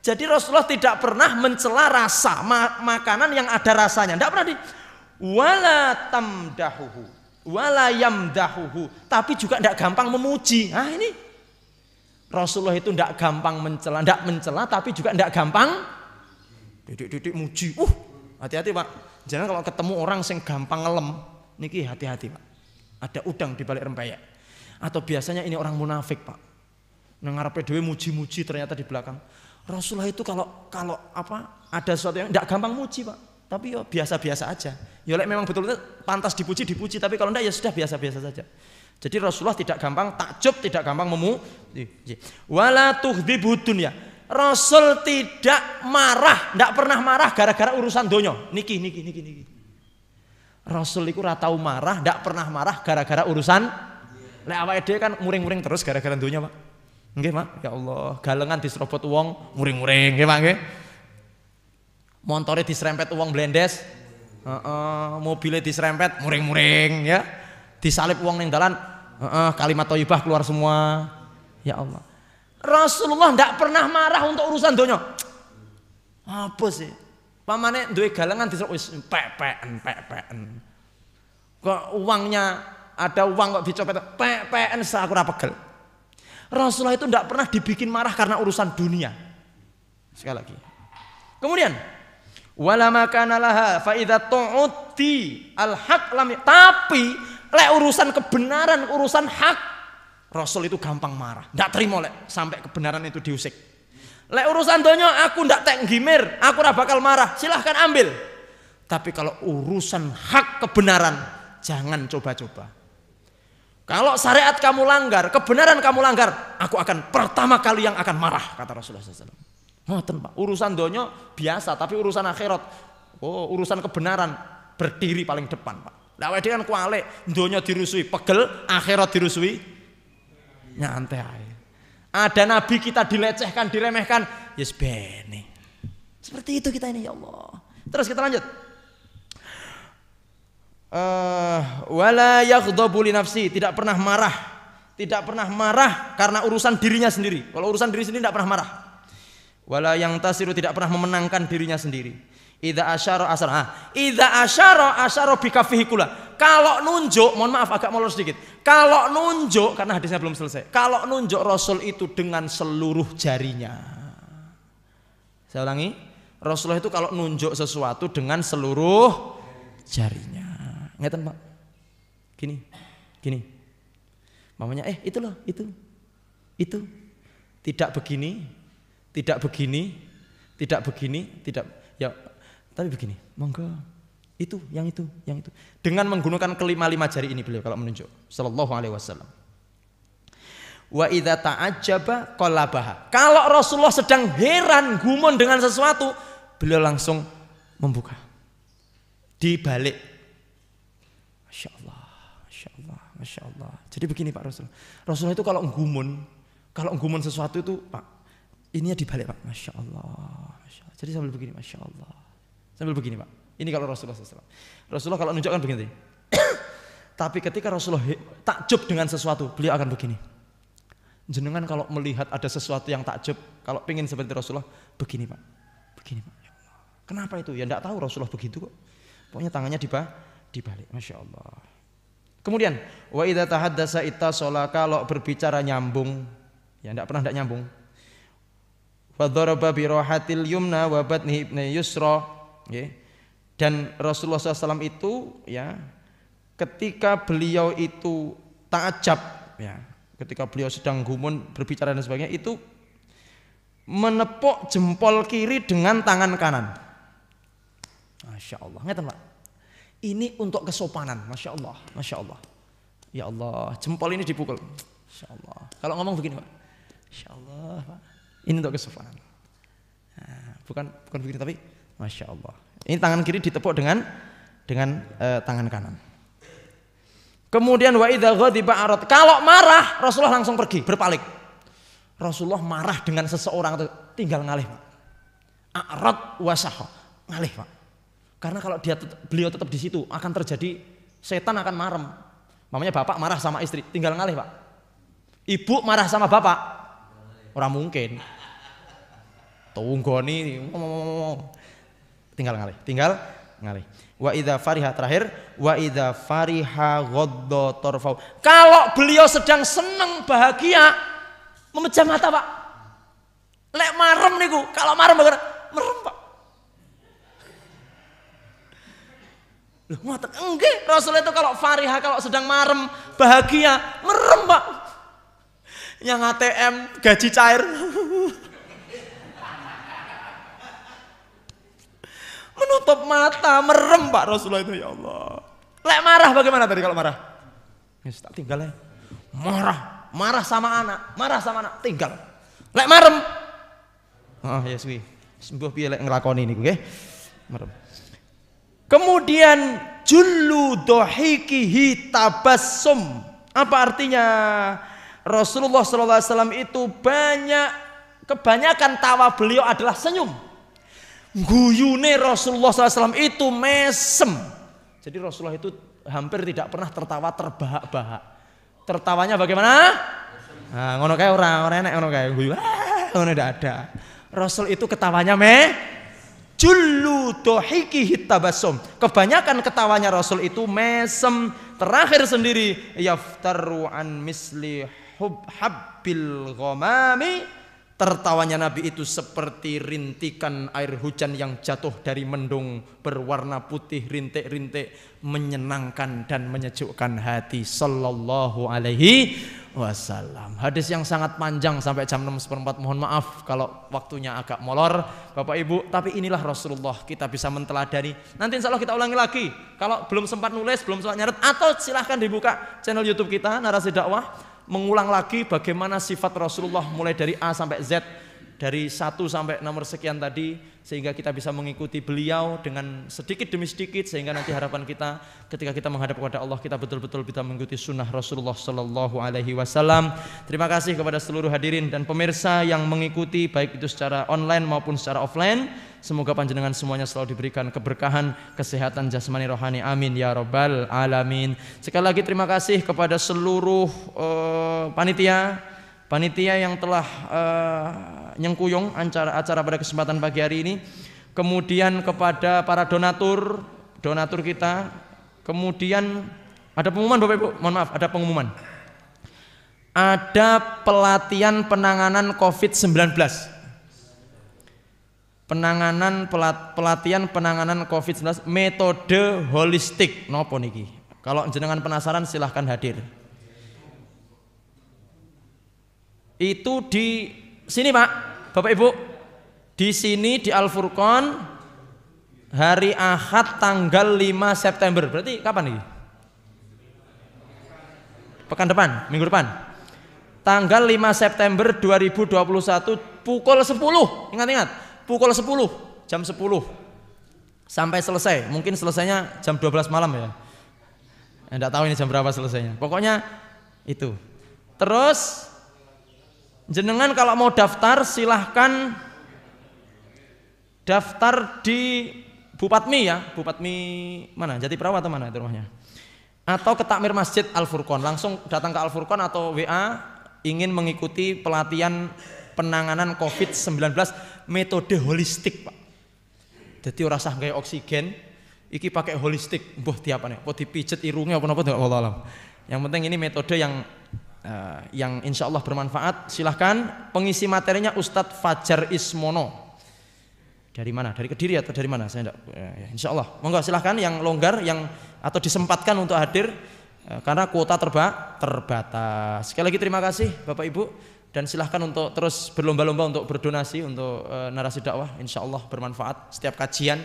Jadi Rasulullah tidak pernah mencela rasa makanan yang ada rasanya. Ndak pernah wala tamdahuhu, wala yamdahuhu. Tapi juga ndak gampang memuji. Nah ini Rasulullah itu ndak gampang mencela, ndak mencela tapi juga ndak gampang didik muji. Hati-hati Pak. Jangan kalau ketemu orang yang gampang ngelem, niki hati-hati Pak. Ada udang di balik rempeyek. Atau biasanya ini orang munafik Pak. Ngarepe dhewe muji-muji ternyata di belakang. Rasulullah itu kalau apa ada sesuatu yang ndak gampang muji Pak. Tapi ya biasa-biasa aja. Ya memang betul-betul pantas dipuji, tapi kalau ndak ya sudah biasa-biasa saja. Jadi Rasulullah tidak gampang takjub, tidak gampang memuji. Wala tughdibu dunya. Rasul tidak marah, tidak pernah marah gara-gara urusan donya. Niki. Rasul itu ora tau marah, tidak pernah marah gara-gara urusan. Lek awake dhewe kan muring-muring terus gara-gara donya, Pak. Nggih, Pak. Ya Allah, galengan diserobot wong, muring-muring, nggih, Pak, nggih. Montore diserempet wong blendes. Mobilnya diserempet, muring-muring, ya. Disalib uang ning dalan, kalimat thayyibah keluar semua. Ya Allah. Rasulullah tidak pernah marah untuk urusan donya. Apa sih? Pamane duwe galengan diserok wis pek-peken. Kok uangnya ada uang kok dicopet pek-peken aku ora pegel. Rasulullah itu tidak pernah dibikin marah karena urusan dunia. Sekali lagi. Kemudian wala makana laha fa idza tu'ti al-haq lam, tapi lek urusan kebenaran, urusan hak, Rasul itu gampang marah. Ndak terima lek sampai kebenaran itu diusik. Lek urusan donya aku ndak tek gimir, aku ora bakal marah. Silahkan ambil. Tapi kalau urusan hak kebenaran, jangan coba-coba. Kalau syariat kamu langgar, kebenaran kamu langgar, aku akan pertama kali yang akan marah, kata Rasulullah SAW. Ngoten Pak, urusan donya biasa, tapi urusan akhirat, urusan kebenaran berdiri paling depan Pak. Lah awake kan kualik, donya dirusui pegel, akhirat dirusui nyantai ae. Ada nabi kita dilecehkan, diremehkan, yes bene. Seperti itu kita ini ya Allah. Terus kita lanjut. Wala yaghdabu li nafsi, tidak pernah marah karena urusan dirinya sendiri. Kalau urusan diri sendiri tidak pernah marah. Wala yang tasiru, tidak pernah memenangkan dirinya sendiri. Idza asyara bikafihi kula. Kalau nunjuk, mohon maaf agak molor sedikit. Kalau nunjuk, karena hadisnya belum selesai. Kalau nunjuk Rasul itu dengan seluruh jarinya. Saya ulangi, Rasulullah itu kalau nunjuk sesuatu dengan seluruh jarinya. Ngeten Pak. Gini. Mamanya itu loh, itu. Tidak begini, ya, tapi begini, monggo. Yang itu. Dengan menggunakan kelima-lima jari ini beliau kalau menunjuk. Sallallahu alaihi wasallam. Wa idza ta'ajjaba qallabaha. Kalau Rasulullah sedang heran, gumun dengan sesuatu, beliau langsung membuka. Dibalik. Masya Allah. Jadi begini Pak Rasulullah itu kalau gumun sesuatu itu Pak, ininya dibalik Pak. Masya Allah. Jadi sambil begini, Masya Allah. Sambil begini Pak. Ini kalau Rasulullah SAW. Rasulullah kalau nunjukkan begini. Tapi ketika Rasulullah takjub dengan sesuatu, beliau akan begini. Jenengan kalau melihat ada sesuatu yang takjub, kalau pengen seperti Rasulullah, begini Pak. Ya Allah. Kenapa itu? Ya enggak tahu Rasulullah begitu kok. Pokoknya tangannya dibalik. Masya Allah. Kemudian, wa idza tahaddasa ittasala, kalau berbicara nyambung. Ya enggak pernah nyambung. Wa daraba bi rahatil yumna wa batni ibni yusra. Dan Rasulullah SAW itu ya ketika beliau itu ta'ajab ya, ketika beliau sedang gumun berbicara dan sebagainya, itu menepuk jempol kiri dengan tangan kanan. Masya Allah. Ngeten Pak. Ini untuk kesopanan. Masya Allah. Ya Allah, jempol ini dipukul. Masya Allah. Kalau ngomong begini Pak. Masya Allah Pak. Ini untuk kesopanan. Nah, bukan begini tapi Masya Allah. Ini tangan kiri ditepuk dengan tangan kanan. Kemudian wa idza ghadiba arad. Kalau marah Rasulullah langsung pergi, berpaling. Rasulullah marah dengan seseorang itu tinggal ngalih Pak. Arad wasah, ngalih Pak. Karena kalau beliau tetap di situ akan terjadi setan akan marem. Mamanya bapak marah sama istri, tinggal ngalih Pak. Ibu marah sama bapak, orang mungkin. Tunggoni, tinggal ngalih. Wa idza fariha terakhir, wa idza fariha ghadda tarfau. Kalau beliau sedang senang bahagia, memejam mata Pak. Lek marem niku, kalau marem merem Pak. Loh, ngoten enggak, Rasul itu kalau fariha, kalau sedang marem bahagia merem Pak. Yang ATM gaji cair menutup mata merem Pak Rasulullah itu, ya Allah. Lek marah bagaimana tadi kalau marah? Ya tak tinggal ya. Marah sama anak tinggal. Lek marem, ya suwi sembuh piye lek nglakoni niku nggih. Merem. Kemudian jullu dhahikihi tabassum. Apa artinya? Rasulullah SAW itu kebanyakan tawa beliau adalah senyum. Guyune Rasulullah SAW itu mesem. Jadi Rasulullah itu hampir tidak pernah tertawa terbahak-bahak. Tertawanya bagaimana? Nah, ngono kae ora enak ngono kae guyu. Ngono ndak ada. Rasul itu ketawanya jullu dhahikihi tabassum. Kebanyakan ketawanya Rasul itu mesem. Terakhir sendiri yaftaru an misli habbil ghamami. Tertawanya Nabi itu seperti rintikan air hujan yang jatuh dari mendung berwarna putih rintik-rintik, menyenangkan dan menyejukkan hati sallallahu alaihi wasallam. Hadis yang sangat panjang sampai jam 6:04. Mohon maaf kalau waktunya agak molor Bapak Ibu, tapi inilah Rasulullah, kita bisa menteladani. Nanti insya Allah kita ulangi lagi. Kalau belum sempat nulis, belum sempat nyaret, atau silahkan dibuka channel YouTube kita Narasi Dakwah, mengulang lagi bagaimana sifat Rasulullah mulai dari A sampai Z, dari 1 sampai nomor sekian tadi, sehingga kita bisa mengikuti beliau dengan sedikit demi sedikit, sehingga nanti harapan kita ketika kita menghadap kepada Allah, kita betul-betul bisa mengikuti sunnah Rasulullah Sallallahu Alaihi Wasallam. Terima kasih kepada seluruh hadirin dan pemirsa yang mengikuti baik itu secara online maupun secara offline. Semoga panjenengan semuanya selalu diberikan keberkahan, kesehatan jasmani rohani, amin ya rabbal alamin. Sekali lagi terima kasih kepada seluruh panitia yang telah nyengkuyung acara pada kesempatan pagi hari ini. Kemudian kepada para donatur kita. Kemudian ada pengumuman Bapak Ibu, mohon maaf, ada pengumuman. Ada pelatihan penanganan COVID-19. Pelatihan penanganan COVID-19 metode holistik. Nopo niki? Kalau jenengan penasaran silahkan hadir. Itu di sini Pak, Bapak Ibu. Di sini di Al Furqon hari Ahad tanggal 5 September. Berarti kapan nih? Pekan depan, minggu depan. Tanggal 5 September 2021 pukul 10. Ingat-ingat. Pukul 10, jam 10 sampai selesai. Mungkin selesainya jam 12 malam ya. Enggak tahu ini jam berapa selesainya. Pokoknya itu. Terus jenengan kalau mau daftar silahkan daftar di Bupatmi ya. Bupatmi mana? Jatiperawa atau mana itu rumahnya? Atau ke Takmir Masjid Al Furqon. Langsung datang ke Al Furqon atau WA ingin mengikuti pelatihan penanganan COVID-19 metode holistik Pak. Jadi ora usah gawe oksigen, iki pakai holistik. Mbuh diapane? Apa dipijet irunge apa-apa enggak wallah alam. Yang penting ini metode yang insya Allah bermanfaat. Silahkan, pengisi materinya Ustadz Fajar Ismono. Dari mana? Dari Kediri atau dari mana? Saya enggak. Insya Allah. Monggo silahkan yang longgar atau disempatkan untuk hadir karena kuota terbatas. Sekali lagi terima kasih Bapak Ibu. Dan silahkan untuk terus berlomba-lomba untuk berdonasi untuk Narasi Dakwah. Insya Allah bermanfaat. Setiap kajian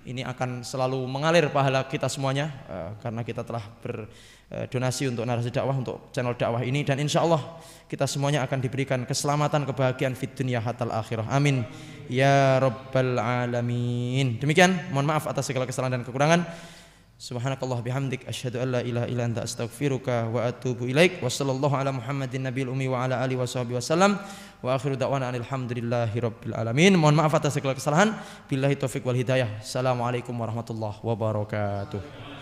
ini akan selalu mengalir pahala kita semuanya karena kita telah berdonasi untuk Narasi Dakwah, untuk channel dakwah ini. Dan insya Allah kita semuanya akan diberikan keselamatan, kebahagiaan fid dunya hatal akhirah. Amin ya rabbal alamin. Demikian, mohon maaf atas segala kesalahan dan kekurangan. Subhanakallah bihamdik asyhadu an la ilaha illa anta astaghfiruka wa atubu ilaik. Wa sallallahu ala Muhammadin nabiyil ummi wa ala alihi washabbihi wasallam. Wa akhiru da'wana alhamdulillahi rabbil alamin. Mohon maaf atas segala kesalahan. Billahi taufik wal hidayah. Assalamualaikum warahmatullahi wabarakatuh.